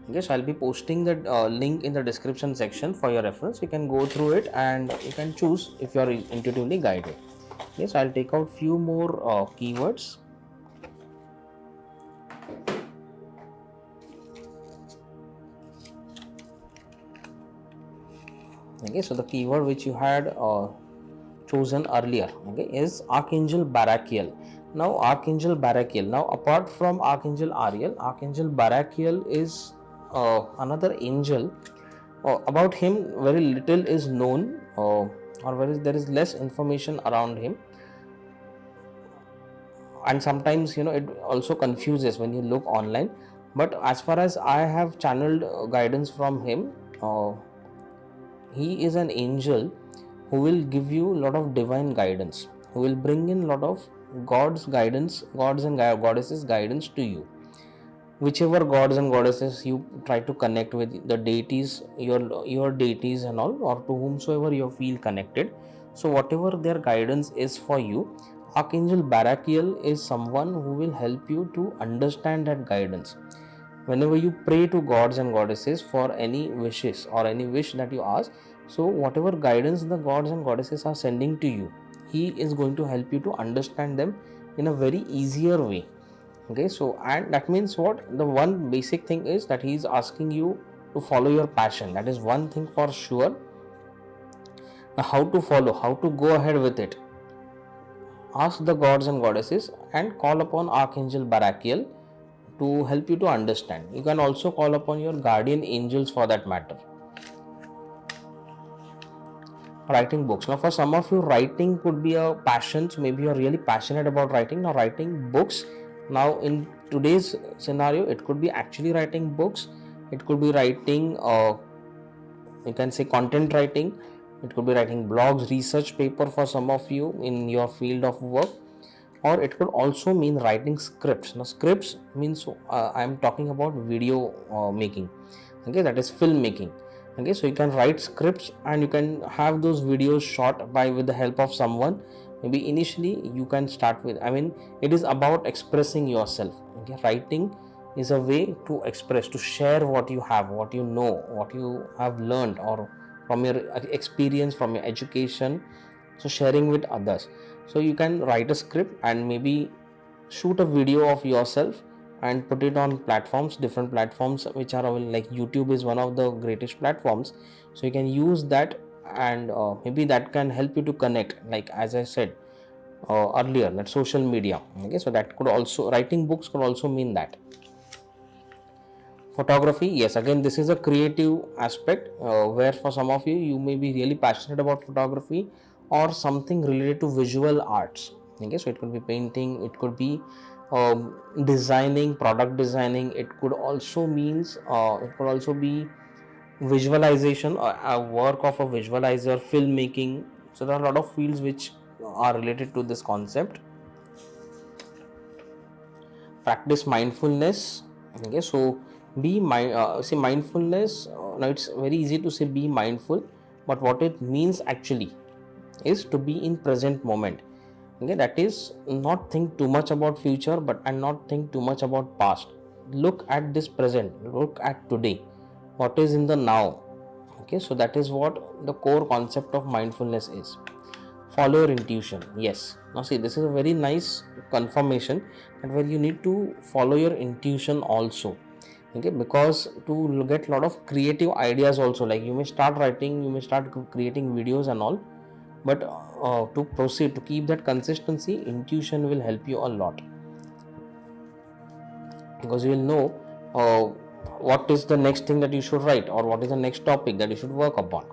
S1: Okay, so I'll be posting the link in the description section for your reference. You can go through it and you can choose if you are intuitively guided. Yes, I'll take out few more keywords. Okay, so the keyword which you had chosen earlier, okay, is Archangel Barachiel. Now Archangel Barachiel, now apart from Archangel Ariel, Archangel Barachiel is another angel. About him very little is known, or there is less information around him, and sometimes it also confuses when you look online. But as far as I have channeled guidance from him, he is an angel who will give you a lot of divine guidance, who will bring in a lot of God's guidance, gods and goddesses guidance to you. Whichever gods and goddesses you try to connect with, the deities, your deities and all, or to whomsoever you feel connected, so whatever their guidance is for you, Archangel Barachiel is someone who will help you to understand that guidance. Whenever you pray to gods and goddesses for any wishes or any wish that you ask, so whatever guidance the gods and goddesses are sending to you, he is going to help you to understand them in a very easier way. Okay, so and that means what, the one basic thing is that he is asking you to follow your passion. That is one thing for sure. Now how to follow, how to go ahead with it, ask the gods and goddesses and call upon Archangel Barachiel to help you to understand. You can also call upon your guardian angels for that matter. Writing books. Now for some of you, writing could be a passion, so maybe you're really passionate about writing. Now writing books, now in today's scenario, it could be actually writing books, it could be writing you can say content writing, it could be writing blogs, research paper for some of you in your field of work, or it could also mean writing scripts. Now scripts means I am talking about video making. Okay, that is film making. Okay, so you can write scripts and you can have those videos shot with the help of someone. Maybe initially you can start with, it is about expressing yourself. Okay, writing is a way to express, to share what you have, what you know, what you have learned, or from your experience, from your education, so sharing with others. So you can write a script and maybe shoot a video of yourself and put it on platforms, different platforms which are available, like YouTube is one of the greatest platforms. So you can use that and maybe that can help you to connect, like as I said earlier, that social media. Okay, so that could also, writing books could also mean that. Photography, yes, again this is a creative aspect where for some of you, you may be really passionate about photography or something related to visual arts. Okay, so it could be painting, it could be designing, product designing. It could also be visualization, a work of a visualizer, filmmaking. So there are a lot of fields which are related to this concept. Practice mindfulness. Okay, so see mindfulness. Now it's very easy to say be mindful, but what it means actually is to be in present moment. Okay, that is not think too much about future, and not think too much about past. Look at this present, look at today, what is in the now. Okay, so that is what the core concept of mindfulness is. Follow your intuition. Yes, now see, this is a very nice confirmation that where you need to follow your intuition also. Okay, because to get a lot of creative ideas also, like you may start writing, you may start creating videos and all, but to proceed, to keep that consistency, intuition will help you a lot, because you will know what is the next thing that you should write, or what is the next topic that you should work upon.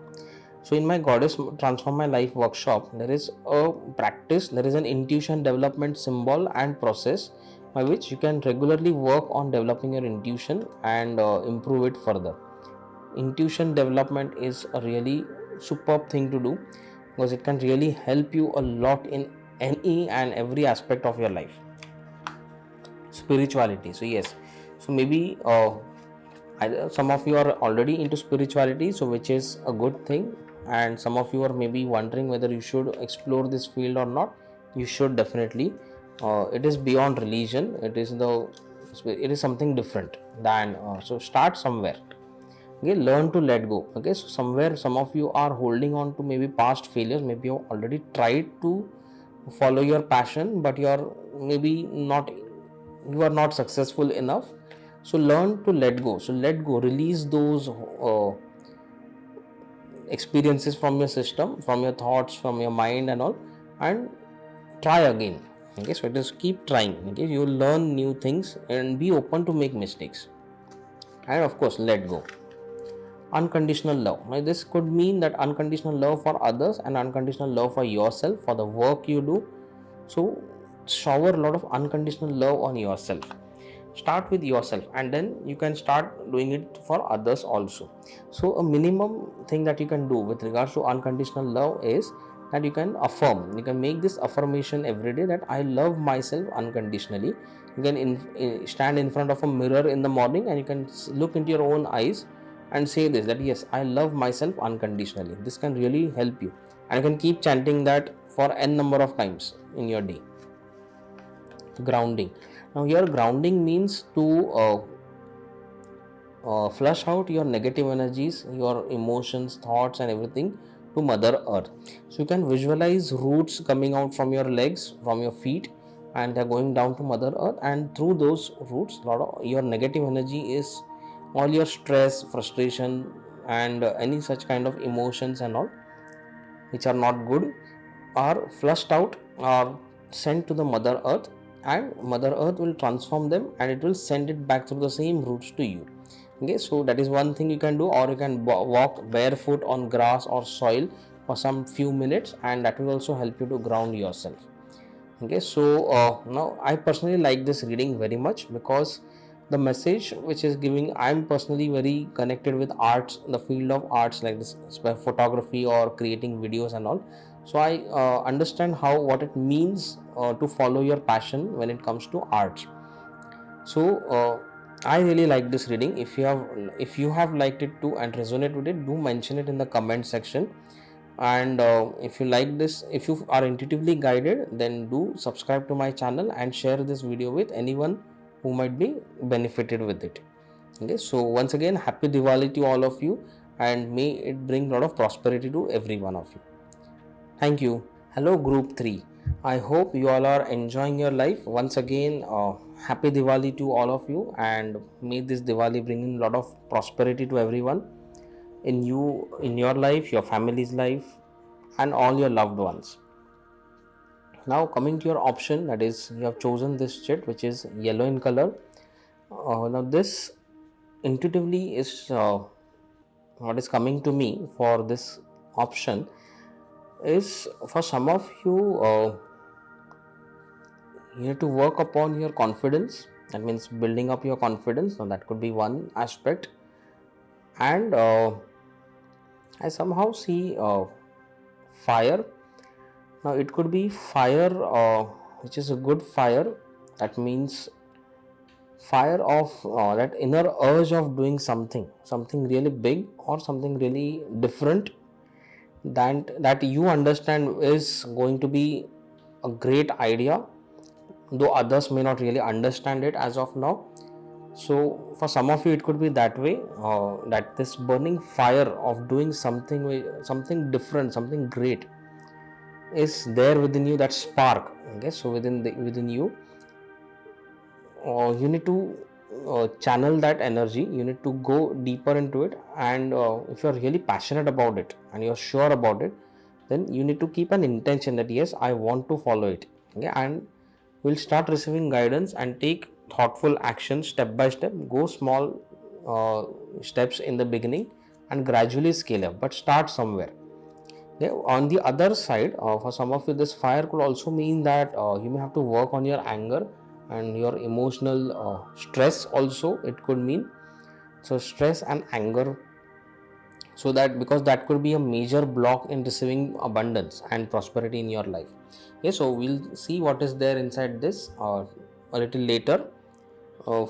S1: So in my Goddess Transform My Life workshop, there is a practice, there is an intuition development symbol and process by which you can regularly work on developing your intuition and improve it further. Intuition development is a really superb thing to do, because it can really help you a lot in any and every aspect of your life. Spirituality. So yes, so maybe either some of you are already into spirituality, so which is a good thing, and some of you are maybe wondering whether you should explore this field or not. You should definitely. It is beyond religion. It is something different than so start somewhere. Okay, learn to let go. Okay, so somewhere some of you are holding on to maybe past failures. Maybe you already tried to follow your passion, but you are not successful enough. So learn to let go. So let go, release those experiences from your system, from your thoughts, from your mind and all, and try again. Okay, so it is keep trying. Okay, you will learn new things and be open to make mistakes, and of course let go. Unconditional love. Now this could mean that unconditional love for others and unconditional love for yourself, for the work you do. So shower a lot of unconditional love on yourself. Start with yourself, and then you can start doing it for others also. So a minimum thing that you can do with regards to unconditional love is that you can make this affirmation every day, that I love myself unconditionally. You can stand in front of a mirror in the morning, and you can look into your own eyes and say this, that yes, I love myself unconditionally. This can really help you, and you can keep chanting that for n number of times in your day. Grounding. Now here grounding means to flush out your negative energies, your emotions, thoughts and everything to Mother Earth. So you can visualize roots coming out from your legs, from your feet, and they're going down to Mother Earth, and through those roots, a lot of your negative energy is all your stress, frustration and any such kind of emotions and all which are not good are flushed out or sent to the Mother Earth, and Mother Earth will transform them and it will send it back through the same roots to you. Okay, so that is one thing you can do, or you can walk barefoot on grass or soil for some few minutes, and that will also help you to ground yourself. Okay, so now I personally like this reading very much, because the message which is giving, I am personally very connected with arts, the field of arts like this, photography or creating videos and all. So I understand what it means to follow your passion when it comes to arts. So I really like this reading. If you have liked it too and resonate with it, do mention it in the comment section. And if you like this, if you are intuitively guided, then do subscribe to my channel and share this video with anyone who might be benefited with it. Okay, so once again, happy Diwali to all of you, and may it bring a lot of prosperity to every one of you. Thank you. Hello group 3. I hope you all are enjoying your life. Once again, happy Diwali to all of you, and may this Diwali bring in a lot of prosperity to everyone in your life, your family's life and all your loved ones. Now coming to your option, that is you have chosen this chit which is yellow in color. Now this intuitively is what is coming to me for this option is, for some of you you need to work upon your confidence. That means building up your confidence. Now that could be one aspect. And I somehow see fire. Now it could be fire which is a good fire. That means fire of that inner urge of doing something really big or something really different, that you understand is going to be a great idea, though others may not really understand it as of now. So for some of you it could be that way, that this burning fire of doing something different, something great is there within you, that spark. Okay, so within you, you need to channel that energy. You need to go deeper into it, and if you're really passionate about it and you're sure about it, then you need to keep an intention that yes, I want to follow it. Okay, and we'll start receiving guidance and take thoughtful action step by step. Go small steps in the beginning and gradually scale up, but start somewhere. Okay. On the other side, for some of you, this fire could also mean that you may have to work on your anger and your emotional stress also. It could mean so stress and anger, so that because that could be a major block in receiving abundance and prosperity in your life. Okay, so we'll see what is there inside this a little later.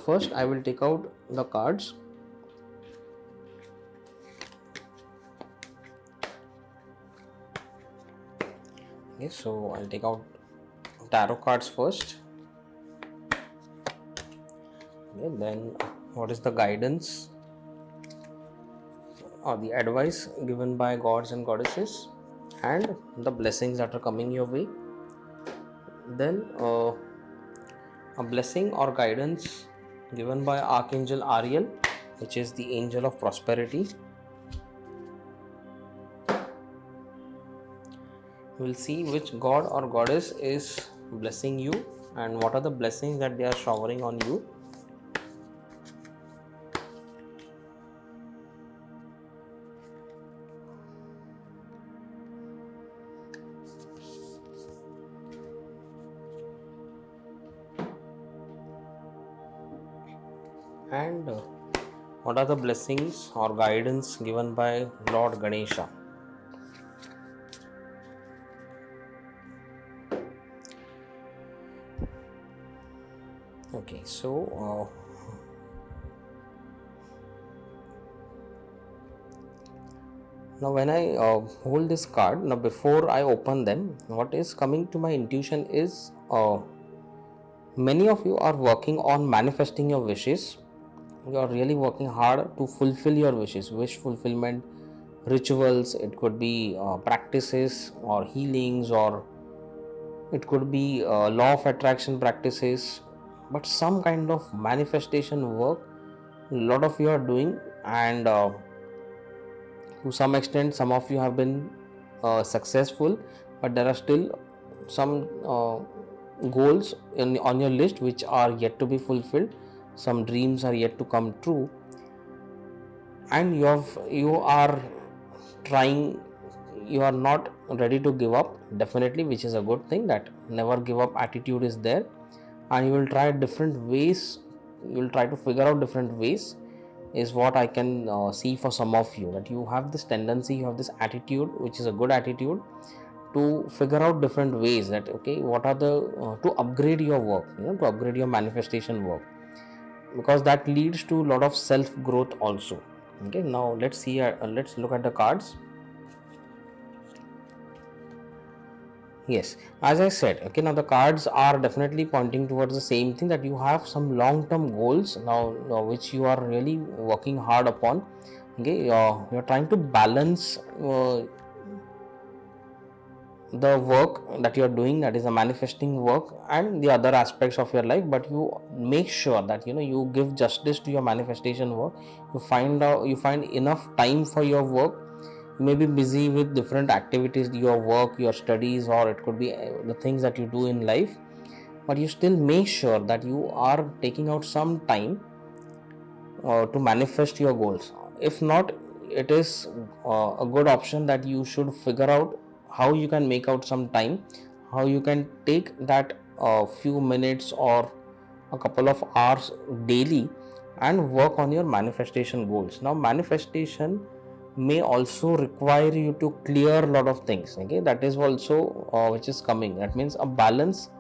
S1: First I will take out the cards. Okay, so I'll take out tarot cards first. Okay, then what is the guidance or the advice given by gods and goddesses, and the blessings that are coming your way. Then a blessing or guidance given by Archangel Ariel, which is the angel of prosperity. We'll see which god or goddess is blessing you and what are the blessings that they are showering on you. And what are the blessings or guidance given by Lord Ganesha. Okay, so now when I hold this card, now before I open them, what is coming to my intuition is many of you are working on manifesting your wishes. You are really working hard to fulfill your wishes, wish fulfillment rituals. It could be practices or healings, or it could be law of attraction practices, but some kind of manifestation work a lot of you are doing, and to some extent some of you have been successful, but there are still some goals on your list which are yet to be fulfilled. Some dreams are yet to come true, and you are trying, you are not ready to give up, definitely, which is a good thing. That never give up attitude is there, and you will try different ways. You will try to figure out different ways, is what I can see for some of you, that you have this tendency, you have this attitude, which is a good attitude, to figure out different ways that okay, what are the to upgrade your work, to upgrade your manifestation work, because that leads to a lot of self growth also. Okay, now let's see, let's look at the cards. Yes, as I said, okay, now the cards are definitely pointing towards the same thing, that you have some long-term goals now, which you are really working hard upon. Okay, you're trying to balance the work that you're doing, that is a manifesting work, and the other aspects of your life, but you make sure that you give justice to your manifestation work. You find enough time for your work. You may be busy with different activities, your work, your studies, or it could be the things that you do in life, but you still make sure that you are taking out some time to manifest your goals. If not, it is a good option that you should figure out how you can make out some time, how you can take that a few minutes or a couple of hours daily and work on your manifestation goals. Now manifestation may also require you to clear a lot of things, okay, that is also which is coming. That means a balance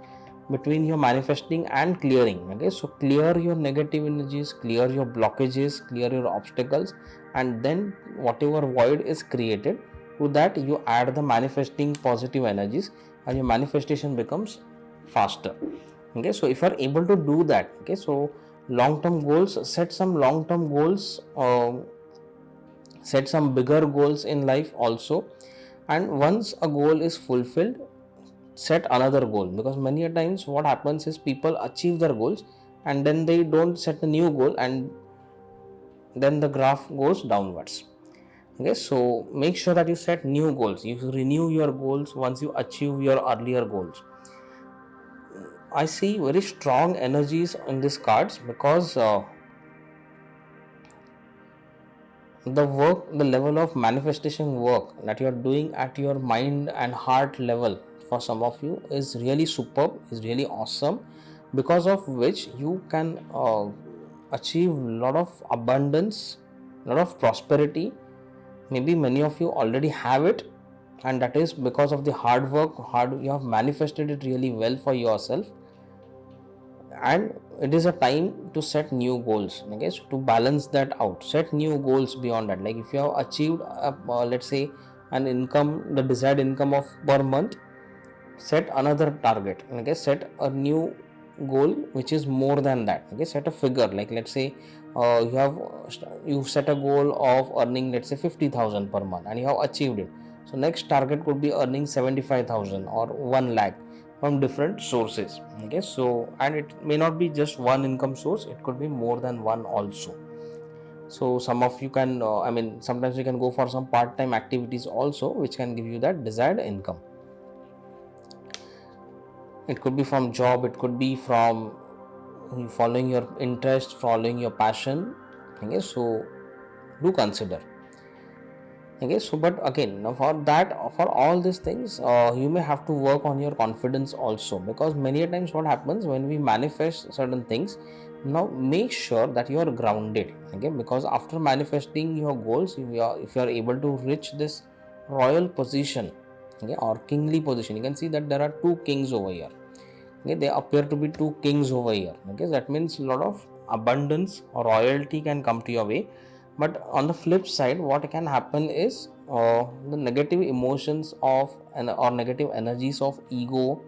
S1: between your manifesting and clearing, okay. So clear your negative energies, clear your blockages, clear your obstacles, and then whatever void is created, to that you add the manifesting positive energies and your manifestation becomes faster, okay. So if you are able to do that, okay, so long term goals, set some long term goals, set some bigger goals in life also, and once a goal is fulfilled, set another goal. Because many a times what happens is people achieve their goals and then they don't set a new goal, and then the graph goes downwards, okay. So make sure that you set new goals, you renew your goals once you achieve your earlier goals. I see very strong energies in these cards, because the work, the level of manifestation work that you are doing at your mind and heart level for some of you is really superb, is really awesome, because of which you can achieve a lot of abundance, a lot of prosperity. Maybe many of you already have it, and that is because of the hard work, you have manifested it really well for yourself. And it is a time to set new goals, okay. So to balance that out, set new goals beyond that. Like if you have achieved let's say an income, the desired income of per month, set another target, okay. Set a new goal which is more than that, okay. Set a figure, like let's say you set a goal of earning, let's say 50,000 per month, and you have achieved it. So next target could be earning 75,000 or 1 lakh from different sources, okay. So and it may not be just one income source, it could be more than one also. So some of you can sometimes you can go for some part-time activities also, which can give you that desired income. It could be from job, it could be from following your interest, following your passion, okay. So do consider, okay. So but again, now for that, for all these things, you may have to work on your confidence also, because many a times what happens when we manifest certain things, now make sure that you are grounded, okay. Because after manifesting your goals, if you are able to reach this royal position, okay, or kingly position, you can see that there are two kings over here, okay. They appear to be two kings over here, okay. That means a lot of abundance or royalty can come to your way. But on the flip side, what can happen is the negative emotions of or negative energies of ego,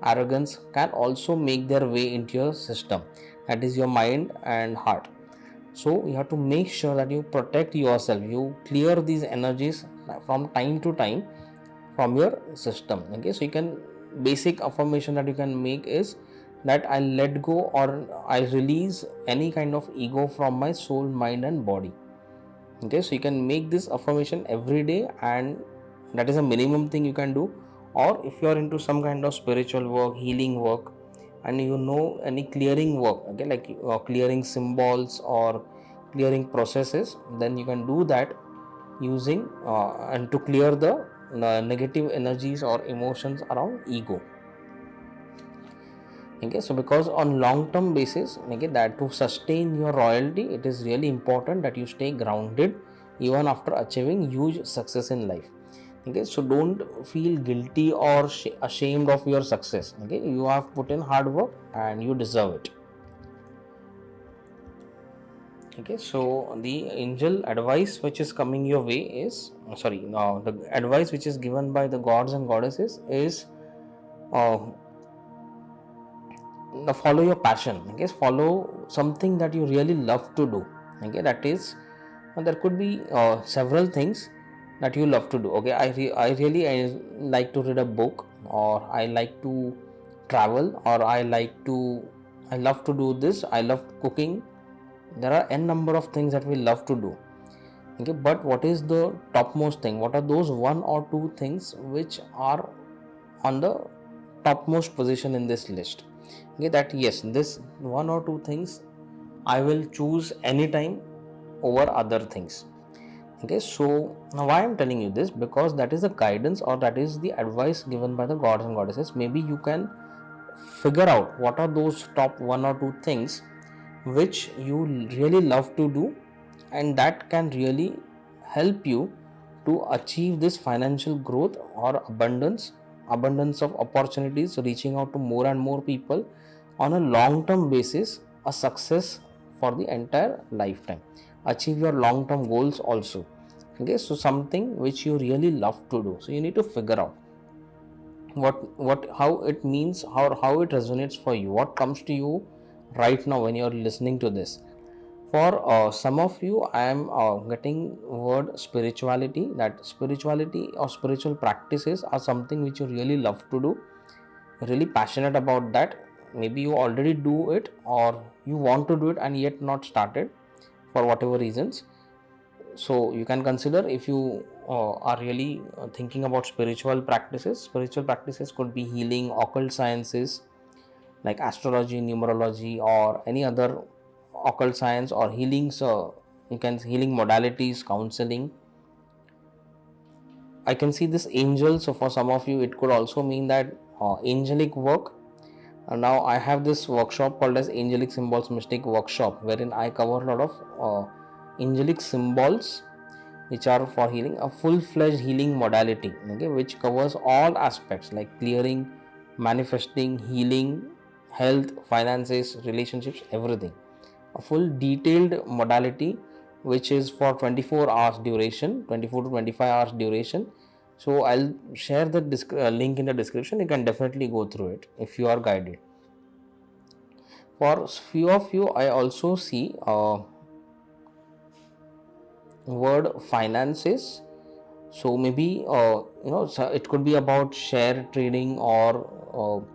S1: arrogance can also make their way into your system, that is your mind and heart. So you have to make sure that you protect yourself, you clear these energies from time to time from your system, okay. So you can, basic affirmation that you can make is that I let go or I release any kind of ego from my soul, mind and body, okay. So you can make this affirmation every day, and that is a minimum thing you can do. Or if you are into some kind of spiritual work, healing work, and you know any clearing work, okay, like clearing symbols or clearing processes, then you can do that using and to clear the negative energies or emotions around ego, okay. So because on long term basis, okay, that to sustain your royalty, it is really important that you stay grounded even after achieving huge success in life, okay. So don't feel guilty or ashamed of your success, okay. You have put in hard work and you deserve it, okay. So the angel advice which is coming your way is the advice which is given by the gods and goddesses is follow your passion, okay. Follow something that you really love to do, okay. That is, there could be several things that you love to do, okay. I really like to read a book, or I like to travel, or I love to do this, I love cooking. There are n number of things that we love to do, okay. But what is the topmost thing? What are those one or two things which are on the topmost position in this list, okay. That yes, this one or two things I will choose anytime over other things, okay. So now why I'm telling you this, because that is the guidance or that is the advice given by the gods and goddesses. Maybe you can figure out what are those top 1 or 2 things which you really love to do, and that can really help you to achieve this financial growth or abundance of opportunities, reaching out to more and more people on a long term basis, a success for the entire lifetime, achieve your long term goals also. Okay, so something which you really love to do, so you need to figure out how it means, how it resonates for you, what comes to you right now when you're listening to this. For some of you, I am getting word spirituality, that spirituality or spiritual practices are something which you really love to do, really passionate about that. Maybe you already do it, or you want to do it and yet not started for whatever reasons. So you can consider, if you are really thinking about spiritual practices could be healing, occult sciences like astrology, numerology, or any other occult science, or healings, healing modalities, counseling. I can see this angel, so for some of you it could also mean that angelic work. Now I have this workshop called as Angelic Symbols Mystic Workshop, wherein I cover a lot of angelic symbols which are for healing, a full-fledged healing modality, okay, which covers all aspects like clearing, manifesting, healing, health, finances, relationships, everything. A full detailed modality which is for 24 hours duration, 24 to 25 hours duration. So I'll share the link in the description. You can definitely go through it if you are guided. For few of you, I also see word finances. So maybe it could be about share trading, or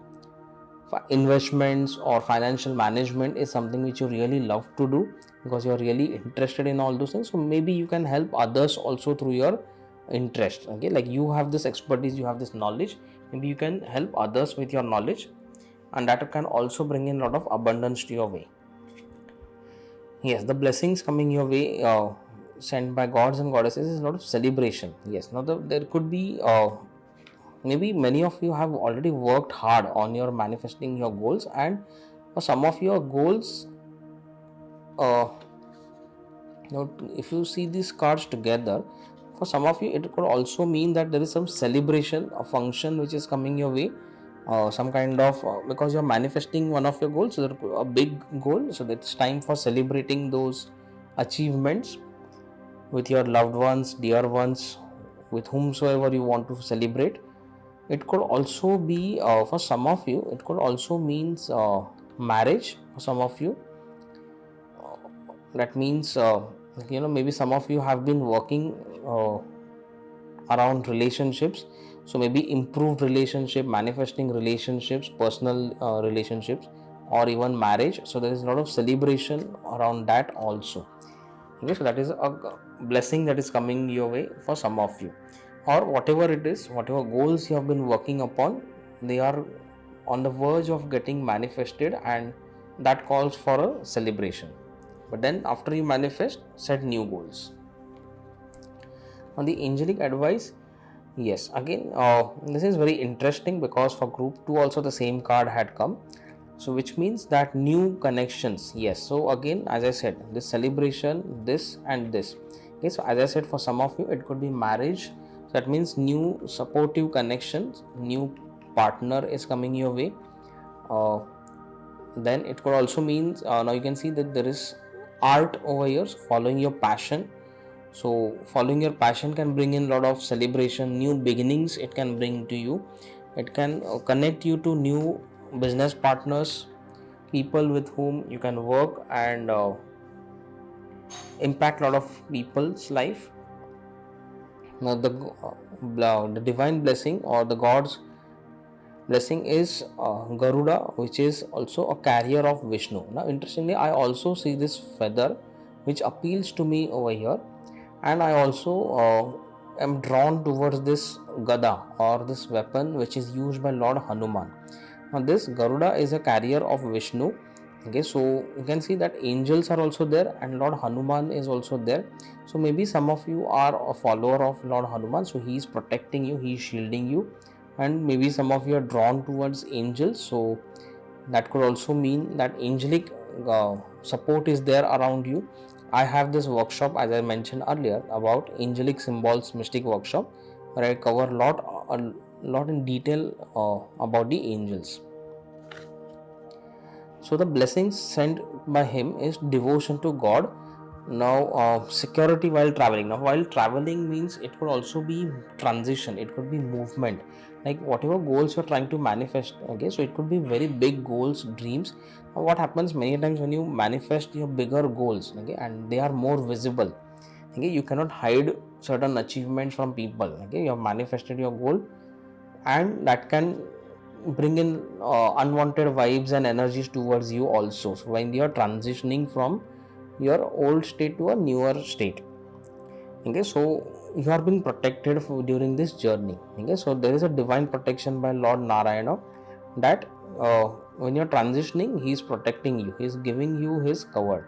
S1: investments, or financial management is something which you really love to do because you're really interested in all those things. So maybe you can help others also through your interest. Okay, like you have this expertise, you have this knowledge, maybe you can help others with your knowledge, and that can also bring in a lot of abundance to your way. Yes, the blessings coming your way sent by gods and goddesses is a lot of celebration. Yes, now there could be maybe many of you have already worked hard on your manifesting your goals, and for some of your goals, if you see these cards together, for some of you it could also mean that there is some celebration, a function which is coming your way, some kind of because you're manifesting one of your goals, so a big goal, so it's time for celebrating those achievements with your loved ones, dear ones, with whomsoever you want to celebrate. It could also be for some of you, it could also means marriage for some of you. That means maybe some of you have been working around relationships, so maybe improved relationship, manifesting relationships, personal relationships, or even marriage. So there is a lot of celebration around that also. Okay, so that is a blessing that is coming your way for some of you, or whatever it is, whatever goals you have been working upon, they are on the verge of getting manifested, and that calls for a celebration. But then after you manifest, set new goals. On the angelic advice, yes, again this is very interesting because for group 2 also the same card had come, so which means that new connections. Yes, so again, as I said, this celebration, this and this. Okay, so as I said, for some of you it could be marriage, so that means new supportive connections, new partner is coming your way. Then it could also mean now you can see that there is art over here, so following your passion. So following your passion can bring in a lot of celebration, new beginnings it can bring to you. It can connect you to new business partners, people with whom you can work and impact a lot of people's life. Now the divine blessing or the God's blessing is Garuda, which is also a carrier of Vishnu. Now interestingly, I also see this feather which appeals to me over here, and I also am drawn towards this Gada or this weapon which is used by Lord Hanuman. Now this Garuda is a carrier of Vishnu. Okay, so you can see that angels are also there and Lord Hanuman is also there. So maybe some of you are a follower of Lord Hanuman, so he is protecting you, he is shielding you, and maybe some of you are drawn towards angels, so that could also mean that angelic support is there around you. I have this workshop, as I mentioned earlier, about angelic symbols mystic workshop, where I cover a lot in detail about the angels. So the blessings sent by him is devotion to God. Now security while traveling. Now while traveling means it could also be transition, it could be movement, like whatever goals you're trying to manifest. Okay, so it could be very big goals, dreams. Now what happens many times when you manifest your bigger goals, okay, and they are more visible, okay, you cannot hide certain achievements from people. Okay, you have manifested your goal, and that can bring in unwanted vibes and energies towards you also. So when you are transitioning from your old state to a newer state, okay, so you are being protected during this journey. Okay, so there is a divine protection by Lord Narayana, that when you're transitioning, he is protecting you, he is giving you his cover.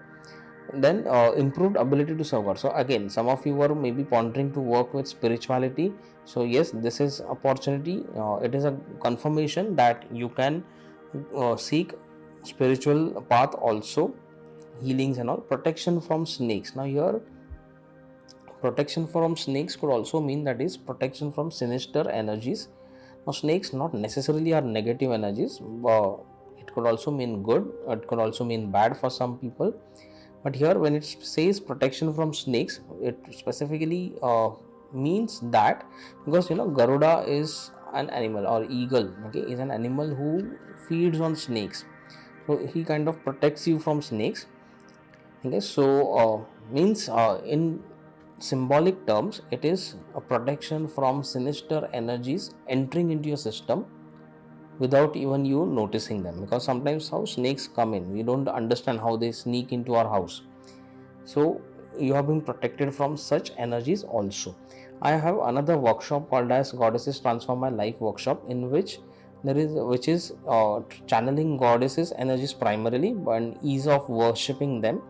S1: Then improved ability to serve God. So again, some of you were maybe pondering to work with spirituality. So yes, this is opportunity. It is a confirmation that you can seek spiritual path also, healings and all. Protection from snakes. Now here, protection from snakes could also mean that is protection from sinister energies. Now snakes not necessarily are negative energies. It could also mean good, it could also mean bad for some people. But here when it says protection from snakes, it specifically means that, because Garuda is an animal, or eagle, okay, is an animal who feeds on snakes. So he kind of protects you from snakes. Okay, so means in symbolic terms, it is a protection from sinister energies entering into your system without even you noticing them, because sometimes how snakes come in, we don't understand how they sneak into our house. So you have been protected from such energies also. I have another workshop called as Goddesses Transform My Life workshop, in which which is channeling goddesses energies primarily, and ease of worshipping them.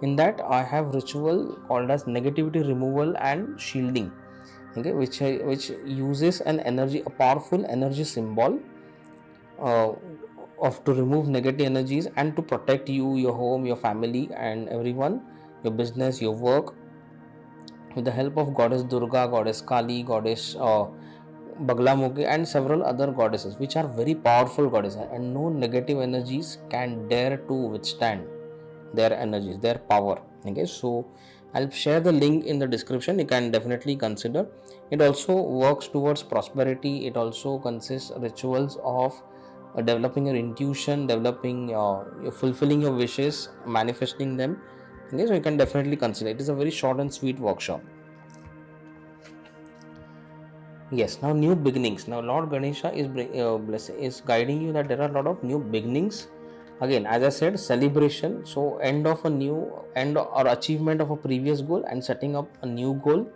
S1: In that I have ritual called as negativity removal and shielding, okay, which uses an energy, a powerful energy symbol uh, of to remove negative energies and to protect you, your home, your family, and everyone, your business, your work, with the help of goddess Durga, goddess Kali, goddess Baglamukhi, and several other goddesses, which are very powerful goddesses, and no negative energies can dare to withstand their energies, their power. Okay, so I'll share the link in the description, you can definitely consider. It also works towards prosperity. It also consists rituals of developing your intuition, developing your fulfilling your wishes, manifesting them. Okay, so you can definitely consider. It is a very short and sweet workshop. Yes, now new beginnings. Now Lord Ganesha is guiding you that there are a lot of new beginnings. Again, as I said, celebration. So end of a new end or achievement of a previous goal and setting up a new goal.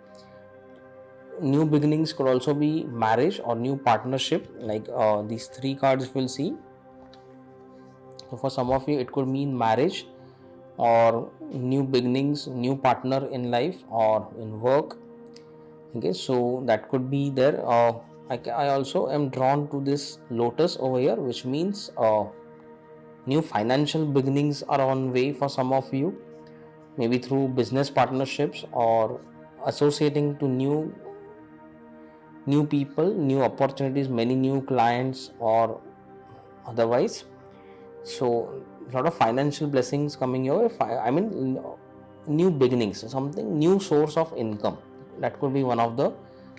S1: New beginnings could also be marriage or new partnership, like these three cards we'll see. So for some of you, it could mean marriage or new beginnings, new partner in life or in work. Okay, so that could be there. I also am drawn to this lotus over here, which means new financial beginnings are on way for some of you, maybe through business partnerships or associating to new people, new opportunities, many new clients or otherwise. So a lot of financial blessings coming your way. I mean new beginnings, something new source of income. That could be one of the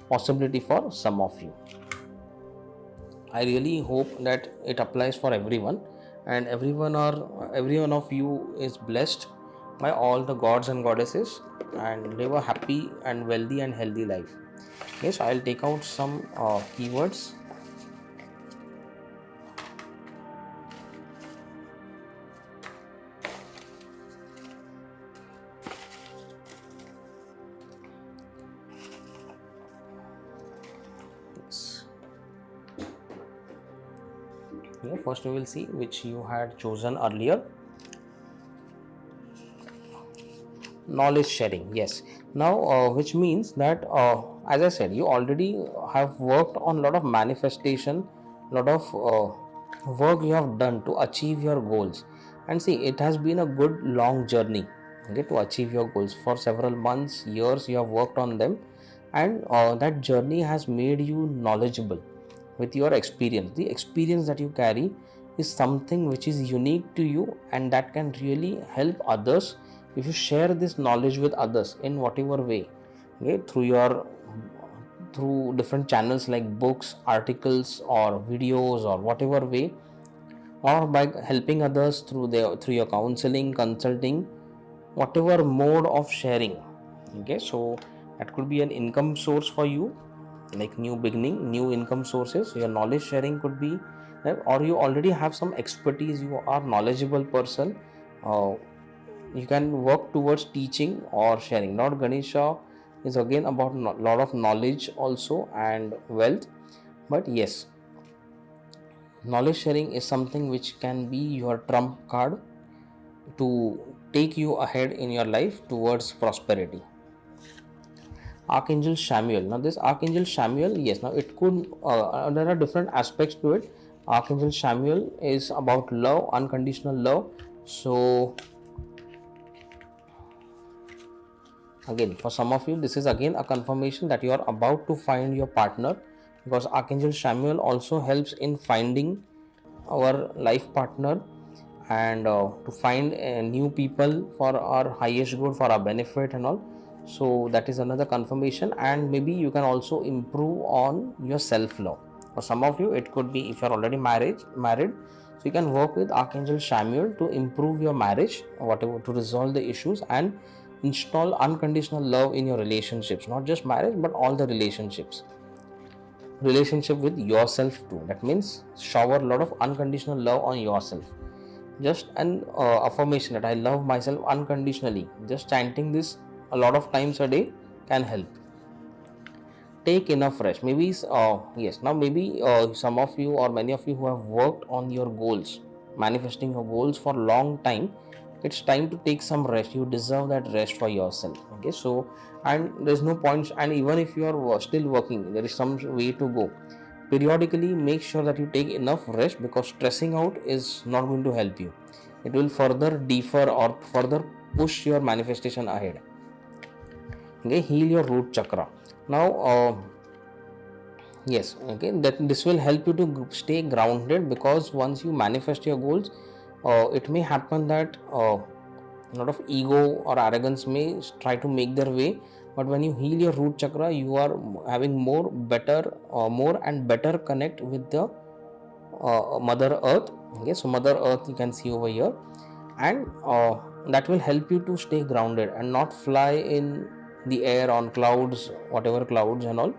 S1: possibility for some of you. I really hope that it applies for everyone, and every one of you is blessed by all the gods and goddesses and live a happy and wealthy and healthy life. Yes, I'll take out some keywords. Yes. Here first we will see which you had chosen earlier. Knowledge sharing. Yes, now which means that as I said, you already have worked on a lot of manifestation, lot of work you have done to achieve your goals. And see, it has been a good long journey, okay, to achieve your goals. For several months, years, you have worked on them, and that journey has made you knowledgeable with your experience. The experience that you carry is something which is unique to you, and that can really help others if you share this knowledge with others in whatever way, okay, through different channels like books, articles, or videos, or whatever way, or by helping others through your counseling, consulting, whatever mode of sharing. Okay, so that could be an income source for you, like new beginning, new income sources. Your knowledge sharing could be, or you already have some expertise, you are knowledgeable person, uh, you can work towards teaching or sharing. Lord Ganesha is again about lot of knowledge also and wealth. But yes, knowledge sharing is something which can be your trump card to take you ahead in your life towards prosperity. Archangel Samuel. Now this Archangel Samuel, yes, now it could, there are different aspects to it. Archangel Samuel is about love, unconditional love. So again, for some of you, this is again a confirmation that you are about to find your partner, because Archangel Samuel also helps in finding our life partner, and to find new people for our highest good, for our benefit and all. So that is another confirmation. And maybe you can also improve on your self-love. For some of you, it could be if you are already married, so you can work with Archangel Samuel to improve your marriage, whatever, to resolve the issues and install unconditional love in your relationships, not just marriage but all the relationships with yourself too. That means shower a lot of unconditional love on yourself. Just an affirmation that I love myself unconditionally, just chanting this a lot of times a day can help. Take enough rest. Maybe yes, now maybe some of you or many of you who have worked on your goals, manifesting your goals for a long time, it's time to take some rest. You deserve that rest for yourself. Okay, so, and there's no point, and even if you are still working, there is some way to go. Periodically make sure that you take enough rest, because stressing out is not going to help you. It will further defer or further push your manifestation ahead. Okay, heal your root chakra. Now yes, okay, that this will help you to stay grounded, because once you manifest your goals, it may happen that a lot of ego or arrogance may try to make their way. But when you heal your root chakra, you are having more and better connect with the mother earth. Okay, so mother earth you can see over here, and that will help you to stay grounded and not fly in the air on clouds, whatever clouds and all,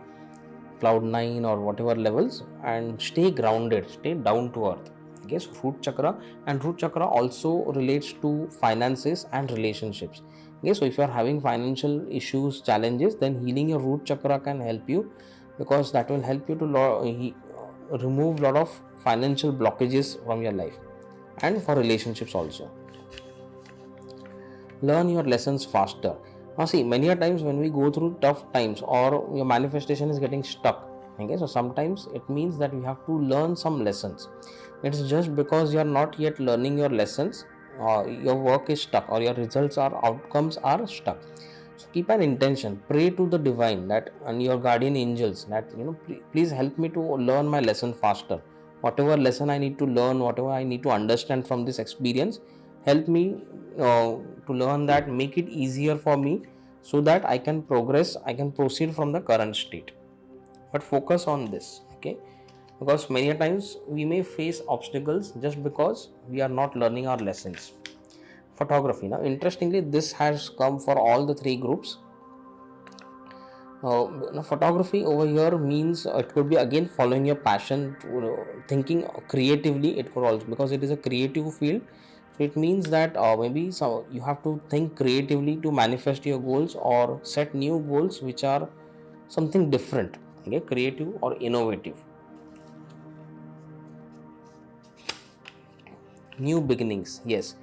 S1: cloud 9 or whatever levels, and stay grounded, stay down to earth. Okay, so root chakra, and root chakra also relates to finances and relationships. Okay, so if you are having financial issues, challenges, then healing your root chakra can help you, because that will help you to remove a lot of financial blockages from your life, and for relationships also. Learn your lessons faster. Now see, many a times when we go through tough times or your manifestation is getting stuck, okay, so sometimes it means that you have to learn some lessons. It's just because you are not yet learning your lessons, your work is stuck, or your results or outcomes are stuck. So keep an intention, pray to the divine, that and your guardian angels, that please help me to learn my lesson faster. Whatever lesson I need to learn, whatever I need to understand from this experience, help me to learn that, make it easier for me, so that I can progress, I can proceed from the current state. But focus on this, okay, because many times we may face obstacles just because we are not learning our lessons. Photography. Now interestingly, this has come for all the three groups. Photography over here means it could be again following your passion, thinking creatively. It could also, because it is a creative field, so it means that maybe so you have to think creatively to manifest your goals or set new goals which are something different, okay, creative or innovative. New beginnings, yes.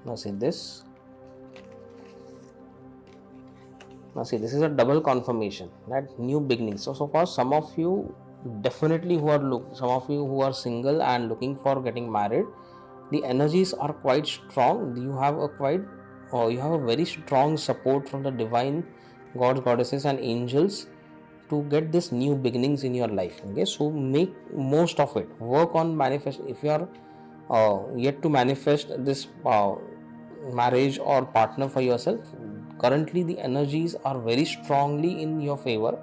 S1: Now see this. Now see, this is a double confirmation that new beginnings. So far some of you definitely some of you who are single and looking for getting married, the energies are quite strong. You have a very strong support from the divine gods, goddesses and angels to get this new beginnings in your life. Okay, so make most of it. Work on manifest. If you are yet to manifest this marriage or partner for yourself, currently the energies are very strongly in your favor,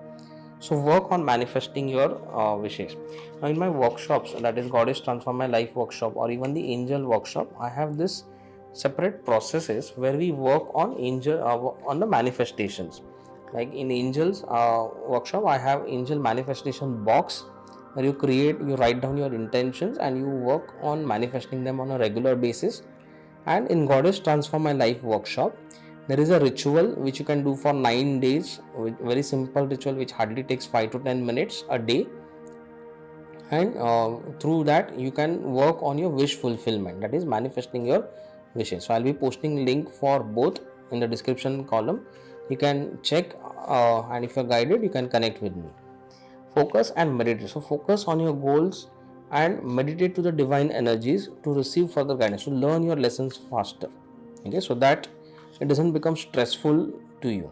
S1: so work on manifesting your wishes. Now in my workshops, that is Goddess Transform My Life workshop or even the angel workshop, I have this separate processes where we work on on the manifestations. Like in angels workshop, I have angel manifestation box where you write down your intentions and you work on manifesting them on a regular basis. And in Goddess Transform My Life workshop, there is a ritual which you can do for 9 days, very simple ritual which hardly takes 5 to 10 minutes a day, and through that you can work on your wish fulfillment, that is manifesting your wishes. So I'll be posting link for both in the description column. You can check and if you're guided, you can connect with me. Focus and meditate. So focus on your goals and meditate to the divine energies to receive further guidance, to learn your lessons faster. Okay, so that it doesn't become stressful to you.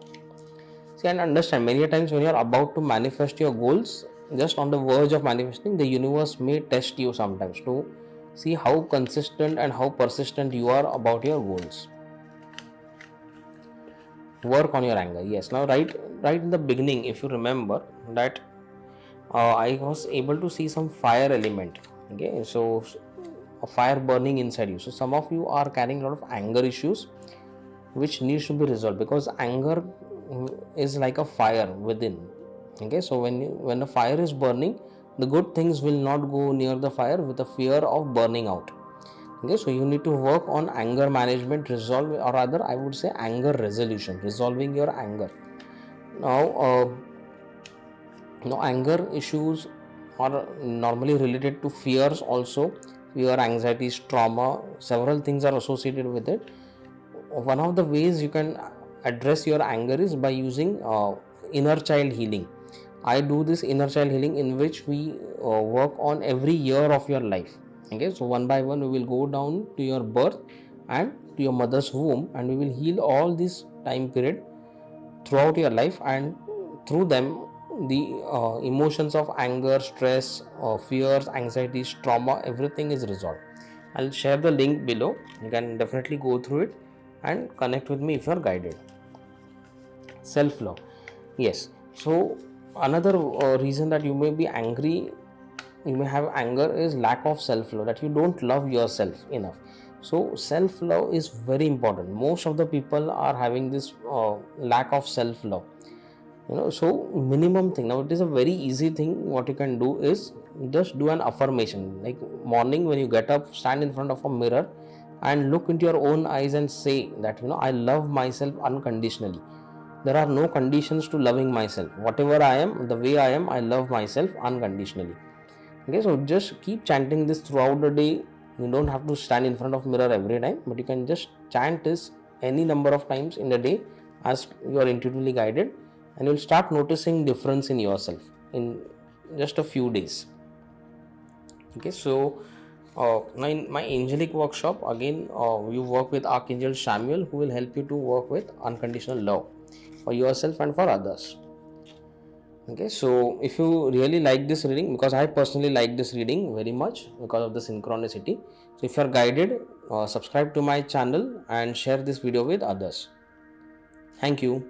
S1: See, and understand, many times when you are about to manifest your goals, just on the verge of manifesting, the universe may test you sometimes to see how consistent and how persistent you are about your goals. Work on your anger. Yes, now right in the beginning, if you remember that I was able to see some fire element. Okay, so a fire burning inside you. So some of you are carrying a lot of anger issues which needs to be resolved, because anger is like a fire within. Okay, so when the fire is burning, the good things will not go near the fire with the fear of burning out. Okay, so you need to work on anger management, resolve, or rather I would say anger resolution, resolving your anger. Now anger issues are normally related to fears also. Fear, anxieties, trauma, several things are associated with it. One of the ways you can address your anger is by using inner child healing. I do this inner child healing in which we work on every year of your life. Okay, so one by one we will go down to your birth and to your mother's womb, and we will heal all this time period throughout your life, and through them the emotions of anger, stress, fears, anxieties, trauma, everything is resolved. I'll share the link below. You can definitely go through it and connect with me if you are guided. Self-love. Yes, so another reason that you may be angry, you may have anger, is lack of self-love, that you don't love yourself enough. So self-love is very important. Most of the people are having this lack of self-love. So minimum thing, now it is a very easy thing. What you can do is just do an affirmation. Like morning when you get up, stand in front of a mirror and look into your own eyes and say that I love myself unconditionally. There are no conditions to loving myself. Whatever I am, the way I am, I love myself unconditionally. Okay, so just keep chanting this throughout the day. You don't have to stand in front of mirror every time, but you can just chant this any number of times in the day as you are intuitively guided, and you'll start noticing difference in yourself in just a few days. Okay, so now in my angelic workshop, again you work with Archangel Samuel, who will help you to work with unconditional love for yourself and for others. Okay, so if you really like this reading, because I personally like this reading very much because of the synchronicity, so if you are guided, subscribe to my channel and share this video with others. Thank you.